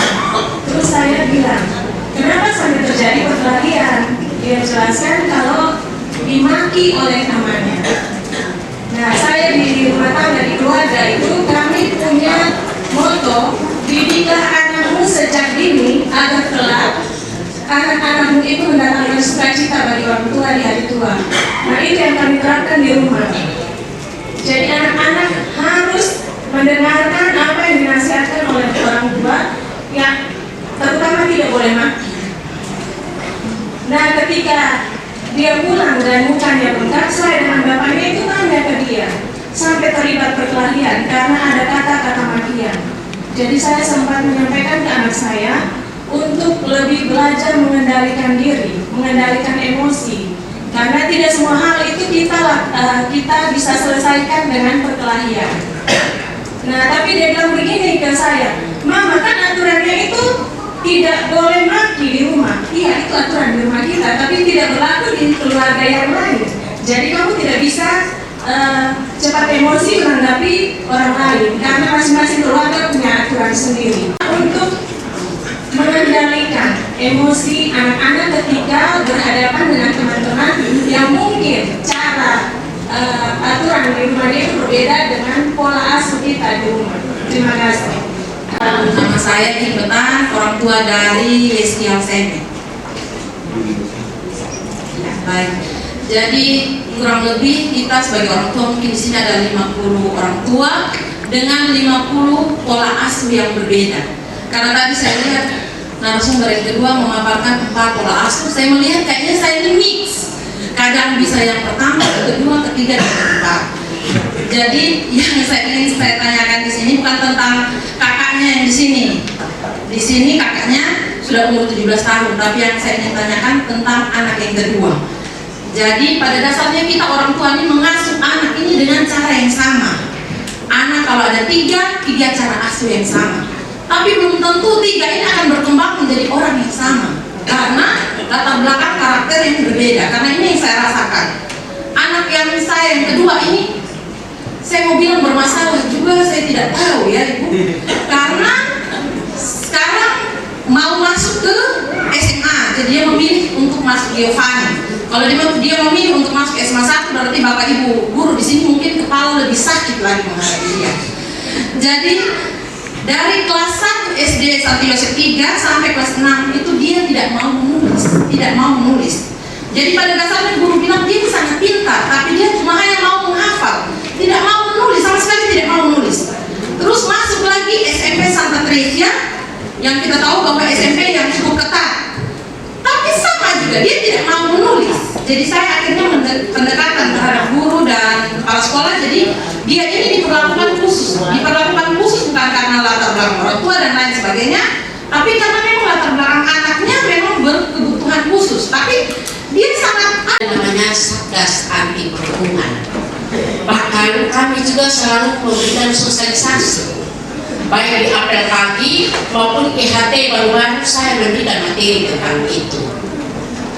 Terus saya bilang, kenapa sampai terjadi perkelahian? Dia jelaskan kalau dimaki oleh temannya. Nah, saya di rumah tangga, di keluarga itu kami punya moto, didiklah anakmu sejak dini agar kelak anak-anakmu itu mendatangkan sukacita bagi orang tua di hari tua. Nah, itu yang kami terapkan di rumah. Jadi anak-anak harus mendengarkan apa yang dinasihatkan oleh orang tua, yang terutama tidak boleh maki. Nah, ketika dia pulang dan mukanya bengkak, saya dengan bapaknya itu tanya ke dia, sampai terlibat perkelahian karena ada kata-kata makian. Jadi saya sempat menyampaikan ke anak saya untuk lebih belajar mengendalikan diri, mengendalikan emosi. Karena tidak semua hal itu kita bisa selesaikan dengan perkelahian. Nah, tapi dia bilang begini ke saya, Mama, kan aturannya itu tidak boleh maki di rumah. Iya, itu aturan di rumah kita, tapi tidak berlaku di keluarga yang lain. Jadi kamu tidak bisa cepat emosi menanggapi orang lain, karena masing-masing keluarga punya aturan sendiri. Untuk mengendalikan emosi anak-anak ketika berhadapan dengan teman-teman yang mungkin cara aturan di rumah dia itu berbeda dengan pola asuh kita di rumah. Terima kasih. Nama saya Hikmatan, orang tua dari Yeski Alseme. Baik, jadi kurang lebih kita sebagai orang tua mungkin di sini ada 50 orang tua dengan 50 pola asuh yang berbeda. Karena tadi saya lihat narasumber yang kedua memaparkan 4 pola asuh, saya melihat kayaknya saya ini mix. Kadang bisa yang pertama, kedua, ketiga, dan keempat. Jadi yang saya ingin saya tanyakan di sini bukan tentang kakaknya yang di sini. Di sini kakaknya sudah umur 17 tahun, tapi yang saya ingin tanyakan tentang anak yang kedua. Jadi pada dasarnya kita orang tua ini mengasuh anak ini dengan cara yang sama. Anak kalau ada tiga cara asuh yang sama. Tapi belum tentu 3 ini akan berkembang menjadi orang yang sama. Karena latar belakang karakter yang berbeda. Karena ini yang saya rasakan. Anak yang saya yang kedua ini, saya mau bilang bermasalah juga, saya tidak tahu ya Ibu. Karena sekarang mau masuk ke SMA, jadi dia memilih untuk masuk Giovanni. Kalau dia memilih untuk masuk SMA 1, berarti Bapak Ibu guru di sini mungkin kepala lebih sakit lagi menghadapi dia. Jadi dari kelas 1 SD Santo Yosef 3 sampai kelas 6 itu dia tidak mau menulis. Jadi pada dasarnya guru bilang dia sangat pintar, tapi dia cuma hanya mau menghafal, tidak mau menulis, sama sekali tidak mau menulis. Terus masuk lagi SMP Santa Tresia, yang kita tahu bahwa SMP yang cukup ketat, tapi sama juga dia tidak mau menulis. Jadi saya akhirnya pendekatan terhadap guru dan kepala sekolah, jadi dia ini diperlakukan khusus bukan karena latar belakang orang tua dan lain sebagainya, tapi karena memang latar belakang anaknya memang berkebutuhan khusus. Tapi dia sangat namanya Satgas Anti Perhubungan. Bahkan kami juga selalu memberikan sosialisasi, baik di apel pagi maupun IHT baru-baru saya memberikan materi tentang itu.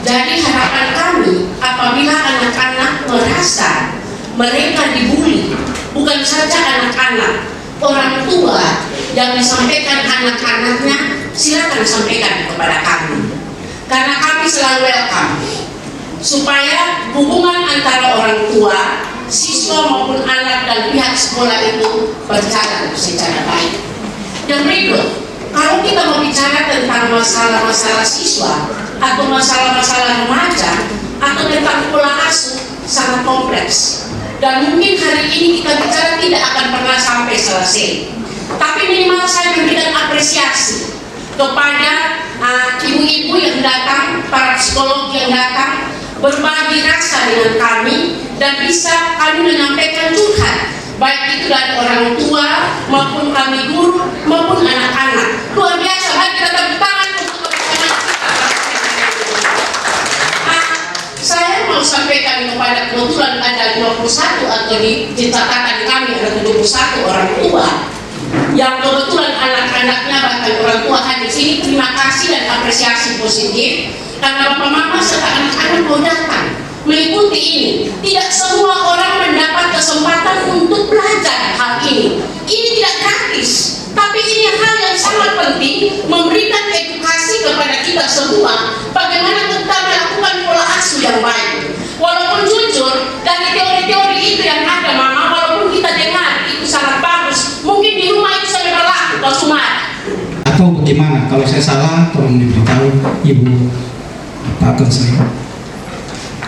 Jadi harapan kami apabila anak-anak merasa mereka dibully, bukan saja anak-anak, orang tua yang disampaikan anak-anaknya silakan sampaikan kepada kami, karena kami selalu welcome supaya hubungan antara orang tua, siswa maupun anak dan pihak sekolah itu berjalan secara baik. Yang berikut, kalau kita berbicara tentang masalah-masalah siswa atau masalah-masalah remaja atau tentang pola asuh sangat kompleks, dan mungkin hari ini kita bicara tidak akan pernah sampai selesai. Tapi minimal saya memberikan apresiasi kepada ibu-ibu yang datang, para psikolog yang datang berbagi rasa dengan kami dan bisa kami menyampaikan curhat baik itu dari orang tua maupun kami guru maupun anak-anak. Luar biasa, mari kita tepuk tangan untuk kebersamaan. Saya mau sampaikan kepada kebetulan ada 51 atau di catatan kami ada 71 orang tua yang kebetulan anak-anaknya bahkan orang tua hadir sini. Terima kasih dan apresiasi positif karena bapak mama serta anak-anak mau datang mengikuti ini. Tidak semua orang mendapat kesempatan untuk belajar hal ini. Ini tidak gratis, tapi ini hal yang sangat penting, memberikan edukasi kepada kita semua bagaimana kita melakukan pola asuh yang baik. Walaupun jujur dari teori-teori itu yang ada mama, walaupun kita dengar itu sangat bagus, mungkin di rumah itu sangat berlaku kalau Sumar. Atau bagaimana? Kalau saya salah, tolong diberitahu Ibu Pak Konsel.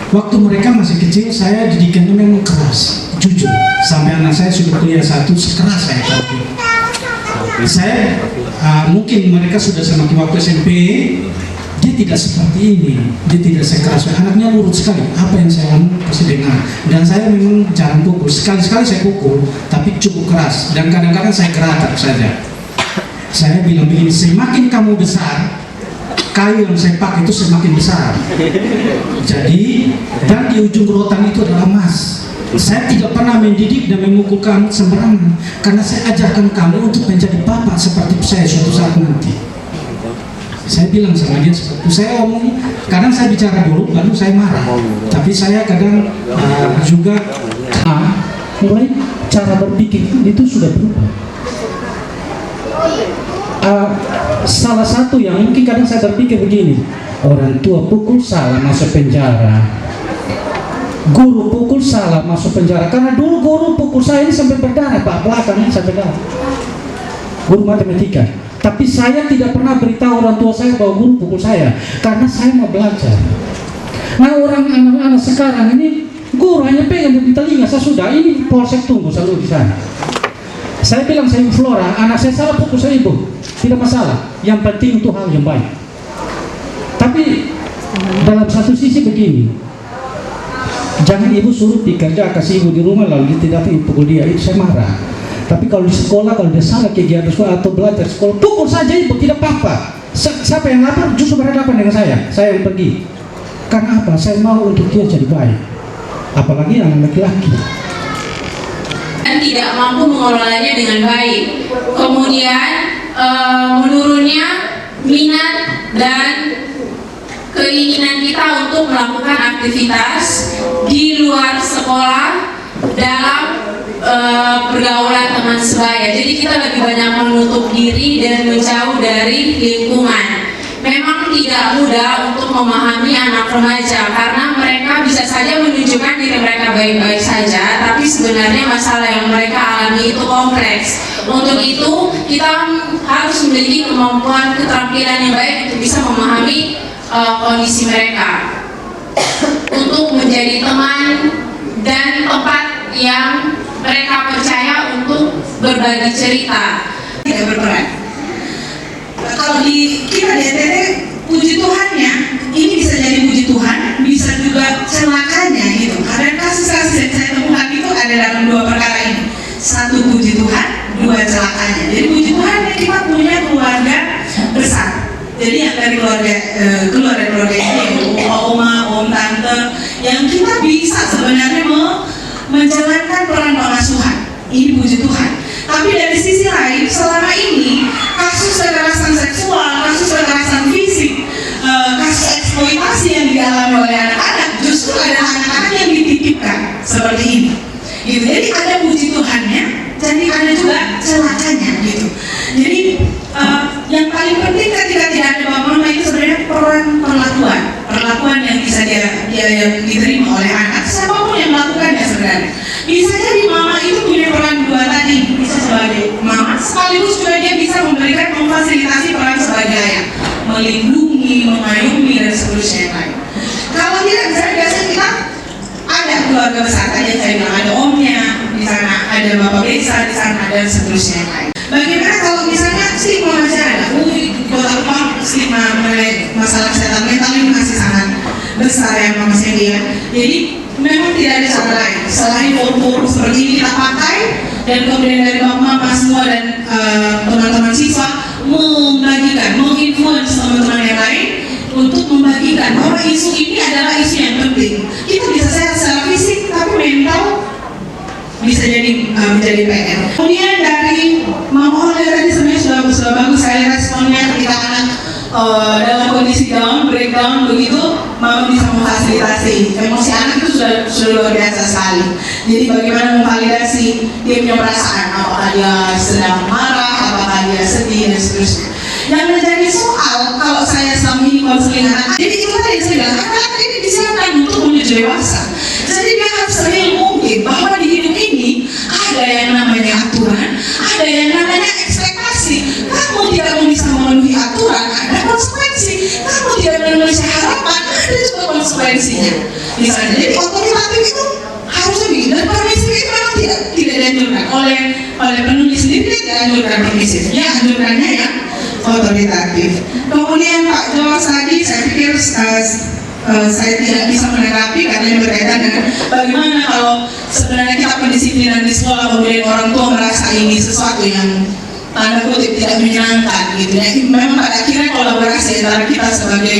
Waktu mereka masih kecil, saya didikannya memang keras, jujur. Sampai anak saya sudah kuliah 1, sekeras saya tahu. Saya mungkin mereka sudah semakin waktu SMP, dia tidak seperti ini, dia tidak sekeras. Anaknya nurut sekali, apa yang saya ngomong pasti dengar. Dan saya memang jarang pukul, sekali-sekali saya pukul, tapi cukup keras. Dan kadang-kadang saya geratak saja. Saya bilang begini, semakin kamu besar, kayu yang saya pakai itu semakin besar. Jadi, dan di ujung rotan itu adalah emas. Saya tidak pernah mendidik dan memukul kamu sembarangan, karena saya ajarkan kamu untuk menjadi bapak seperti saya suatu saat nanti. Saya bilang sama dia seperti itu. Saya omong, kadang saya bicara dulu, lalu saya marah. Tapi saya kadang juga mulai cara berpikir itu sudah berubah. Salah satu yang mungkin kadang saya berpikir begini, orang tua pukul salah masuk penjara, guru pukul salah masuk penjara. Karena dulu guru pukul saya ini sampai berdarah, Pak, belakang ini sampai darah, guru matematika. Tapi saya tidak pernah beritahu orang tua saya bahwa guru pukul saya, karena saya mau belajar. Nah, orang anak-anak sekarang ini guru hanya pegang di telinga, saya sudah ini polsek tunggu selalu di sana. Saya bilang, saya Ibu Flora, anak saya salah pukul saya Ibu, tidak masalah, yang penting itu hal yang baik. Tapi dalam satu sisi begini, jangan Ibu suruh dikerja, kasih Ibu di rumah lalu dia tidak pukul dia, itu saya marah. Tapi kalau di sekolah, kalau dia salah kegiatan sekolah atau belajar sekolah, pukul saja Ibu, tidak apa-apa. Siapa yang lapar justru berhadapan dengan saya yang pergi. Karena apa? Saya mau untuk dia jadi baik, apalagi anak laki-laki. Dan tidak mampu mengelolanya dengan baik. Kemudian menurunnya minat dan keinginan kita untuk melakukan aktivitas di luar sekolah dalam pergaulan teman sebaya. Jadi kita lebih banyak menutup diri dan menjauh dari lingkungan. Memang tidak mudah untuk memahami anak remaja karena mereka bisa saja menunjukkan diri mereka baik-baik saja, tapi sebenarnya masalah yang mereka alami itu kompleks. Untuk itu kita harus memiliki kemampuan keterampilan yang baik untuk bisa memahami kondisi mereka, untuk menjadi teman dan tempat yang mereka percaya untuk berbagi cerita. Tidak berperan. Kalau kita di NTT, puji Tuhannya, ini bisa jadi puji Tuhan, bisa juga celakanya gitu. Karena kasus-kasus yang saya temukan itu ada dalam 2 perkara ini. 1 puji Tuhan, 2 celakanya. Jadi puji Tuhan kita punya keluarga besar. Jadi yang dari keluarga ini, oma, om, tante, yang kita bisa sebenarnya menjalankan peran pengasuhan. Ini puji Tuhan. Tapi dari sisi lain, selama ini kasus kekerasan seksual, kasus kekerasan fisik, kasus eksploitasi yang dialami oleh anak-anak, justru ada anak-anak yang dititipkan seperti ini. Gitu. Jadi ada puji Tuhannya, jadi ada juga celakanya gitu. Jadi yang paling penting ketika tidak ada bapak mama itu sebenarnya perlakuan yang bisa dia diterima oleh anak, siapapun yang melakukannya sebenarnya. Bisa jadi mama itu punya peran 2 tadi, bisa sebagai mama, sekaligus juga dia bisa memberikan memfasilitasi peran sebagai ayah, melindungi, mengayomi dan seterusnya yang lain. Kalau tidak, misalnya biasanya kita ada keluarga besar aja, saya bilang ada omnya di sana, ada bapak desa di sana, dan seterusnya yang lain. Bagaimana kalau misalnya stigma masih ada, kota Kupang stigma mengenai masalah kesehatan mental ini masih sangat besar ya Mama Sandy ya. Jadi memang tidak ada cara lain selain forum-forum seperti ini kita pakai, dan kemudian dari Bapak Mama semua dan teman-teman siswa membagikan, menginfluence teman-teman yang lain untuk membagikan bahwa isu ini adalah isu yang penting. Kita bisa sehat secara fisik, tapi mental bisa jadi menjadi PR. Kemudian dari Mama Oleh tadi sebenarnya sudah bagus sekali responnya ketika anak dalam kondisi down, breakdown begitu, Mama bisa memfasilitasi emosi anak itu sudah luar biasa sekali. Jadi bagaimana memvalidasi dia punya perasaan, apakah dia sedang marah, apakah dia sedih dan seterusnya. Yang menjadi soal kalau saya selama ini konseling anak, jadi itu tadi saya bilang anak ini disiapkan untuk menuju dewasa. Jadi dia harus real mungkin bahwa di hidup ini ada yang namanya aturan, ada yang namanya ekspektasi. Kamu tidak bisa memenuhi aturan, ada konsekuensi. Kamu tidak memenuhi harapan, ada juga konsekuensinya. Misalnya, jadi otoritatif itu harusnya begitu, dan permisif itu memang tidak dianjurkan oleh penulis sendiri, tidak dianjurkan permisif. Ya, anjurkannya ya otoritatif. Kemudian Pak Jos tadi saya pikir saya tidak bisa menanggapi karena ini berkaitan dengan bagaimana kalau sebenarnya kita pendisiplinan di sekolah, kemudian orang tua merasa ini sesuatu yang tanda kutip tidak menyenangkan gitu ya. Memang pada akhirnya kolaborasi antara kita sebagai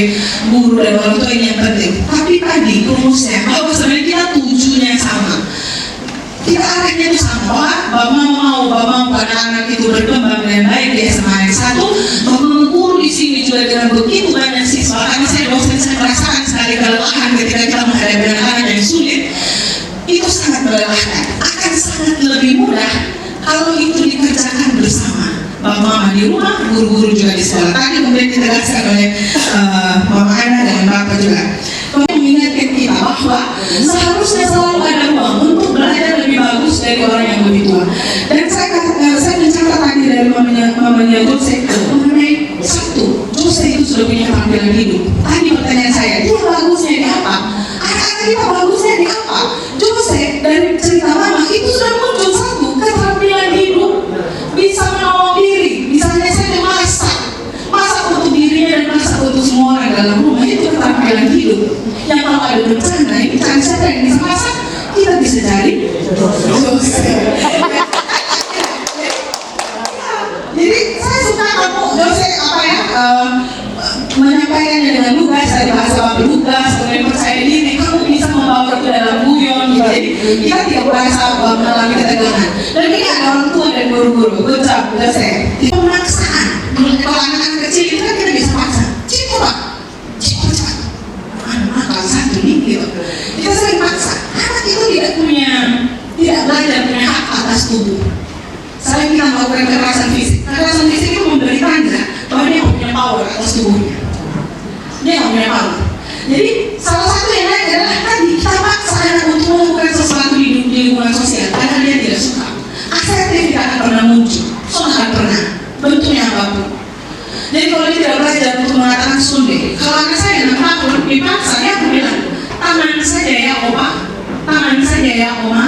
guru dan orang tua ini yang penting. Tapi tadi rumusnya bahwa sebenarnya kita tujuannya sama, kita arahnya itu sama. Bapak mau anak-anak itu berkembang dengan baik di SMA 1. Bapak guru di sini juga dengan begitu banyak siswa. Karena saya dosen, saya merasakan sekali kelelahan ketika kita menghadapi anak-anak yang sulit. Itu sangat melelahkan. Akan sangat lebih mudah kalau itu dikerjakan bersama. Bapak Mama di rumah, guru-guru juga di sekolah. Tadi kemudian ditegaskan oleh Mama Ana dan Bapak juga. Kemudian mengingatkan kita bahwa seharusnya selalu ada ruang untuk belajar lebih bagus dari orang yang lebih tua. Dan saya mencatat tadi dari mamanya Jose mengenai satu, Jose itu sudah punya keterampilan hidup. Tadi pertanyaan saya, dia bagusnya di apa? Anak-anak kita bagusnya di apa? Jose dari cerita Mama itu sudah muncul satu, keterampilan hidup, bisa menolong diri. Misalnya saya masak untuk dirinya dan masak untuk semua orang dalam rumah, itu keterampilan hidup. Yang kalau ada bencana, ini cari siapa yang bisa masak, kita bisa cari Jose. Jadi saya suka kamu Jose menyampaikannya dengan lugas, dari bahasa lugas, kemudian percaya diri, kamu bisa membawa itu dalam guyon gitu. Jadi kita tidak merasa mengalami ketegangan. Dan ini ada orang tua dan guru-guru, good job Jose. Pemaksaan, kalau anak-anak kecil itu kan kita bisa paksa, cipu pak, cipu cepat, kalau satu nih gitu. Kita sering paksa, anak itu tidak belajar punya hak atas tubuh. Selain kita melakukan kekerasan fisik itu memberi tanda bahwa dia nggak punya power atas tubuhnya. Dia nggak punya power. Jadi salah satu yang lain adalah tadi kita paksa anak untuk melakukan sesuatu di lingkungan sosial karena dia tidak suka. Asertif tidak akan pernah muncul, nggak akan pernah, bentuknya apapun. Jadi kalau dia tidak belajar untuk mengatakan sunde, kalau anak saya 6 tahun dipaksa, dia akan bilang tangan saja ya oma, tangan saja ya oma.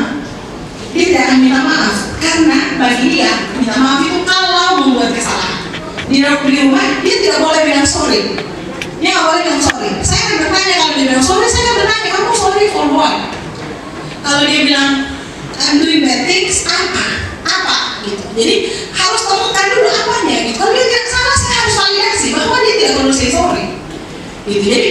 Dia tidak akan minta maaf karena bagi dia minta maaf itu kalau membuat kesalahan. Di rumah dia tidak boleh bilang sorry. Dia nggak boleh bilang sorry. Saya akan bertanya, kalau dia bilang sorry, saya akan bertanya kamu sorry for what? Kalau dia bilang I'm doing bad things, apa gitu. Jadi harus temukan dulu apanya gitu. Kalau dia tidak salah, saya harus validasi bahwa dia tidak perlu say sorry. Gitu. Jadi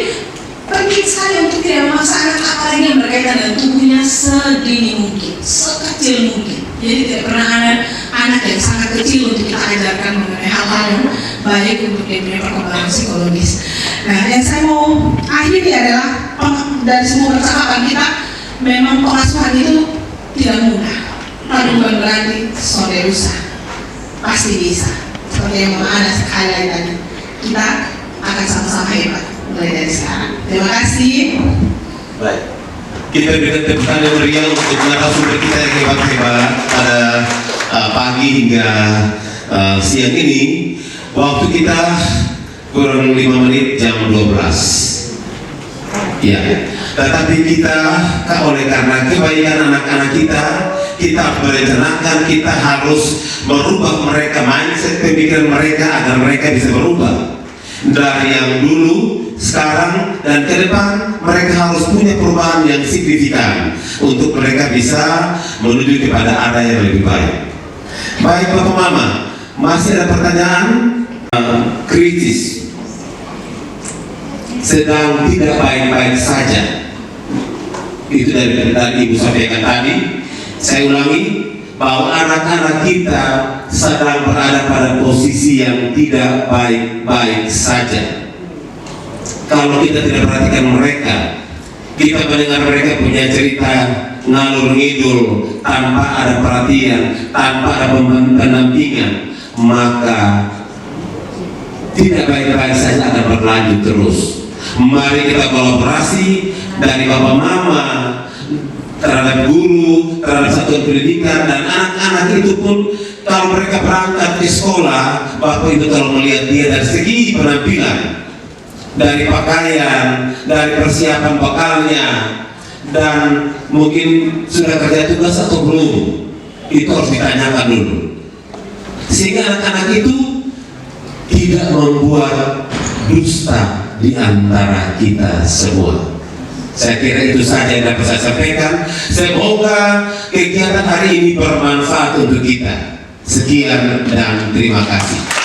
penting sekali untuk tidak memaksa anak, apalagi yang berkaitan dengan tubuhnya sedini mungkin, sekecil mungkin. Jadi tidak pernah ada anak yang sangat kecil untuk kita ajarkan mengenai hal-hal yang baik untuk dia punya perkembangan psikologis. Nah, yang saya mau akhiri adalah dari semua percakapan kita, memang pengasuhan itu tidak mudah. Tapi bukan berarti sore usah, pasti bisa. Seperti yang Mama Ana sekali lagi tadi, kita akan sama-sama hebat mulai dari sekarang. Terima kasih. Baik, kita berikan tepuk tangan yang meriah untuk narasumber kita yang hebat-hebat pada pagi hingga siang ini. Waktu kita kurang 5 menit, jam 12. Ya, tetapi kita oleh karena kebaikan anak-anak kita merencanakan, kita harus merubah mereka, mindset pemikiran mereka agar mereka bisa berubah dari yang dulu sekarang dan ke depan mereka harus punya perubahan yang signifikan untuk mereka bisa menuju kepada arah yang lebih baik. Baik Bapak Mama, masih ada pertanyaan kritis, sedang tidak baik-baik saja. Itu dari Ibu sampaikan tadi. Saya ulangi bahwa anak-anak kita sedang berada pada posisi yang tidak baik-baik saja. Kalau kita tidak perhatikan mereka, kita mendengar mereka punya cerita ngalur ngidul tanpa ada perhatian, tanpa ada pendampingan, maka tidak baik-baik saja akan berlanjut terus. Mari kita kolaborasi dari Bapak Mama terhadap guru, terhadap satuan pendidikan, dan anak-anak itu pun kalau mereka berangkat ke sekolah, Bapak itu kalau melihat dia dari segi penampilan, dari pakaian, dari persiapan bekalnya, dan mungkin sudah kerja tugas atau belum, itu harus ditanyakan dulu, sehingga anak-anak itu tidak membuat dusta di antara kita semua. Saya kira itu saja yang dapat saya sampaikan. Semoga kegiatan hari ini bermanfaat untuk kita. Sekian dan terima kasih.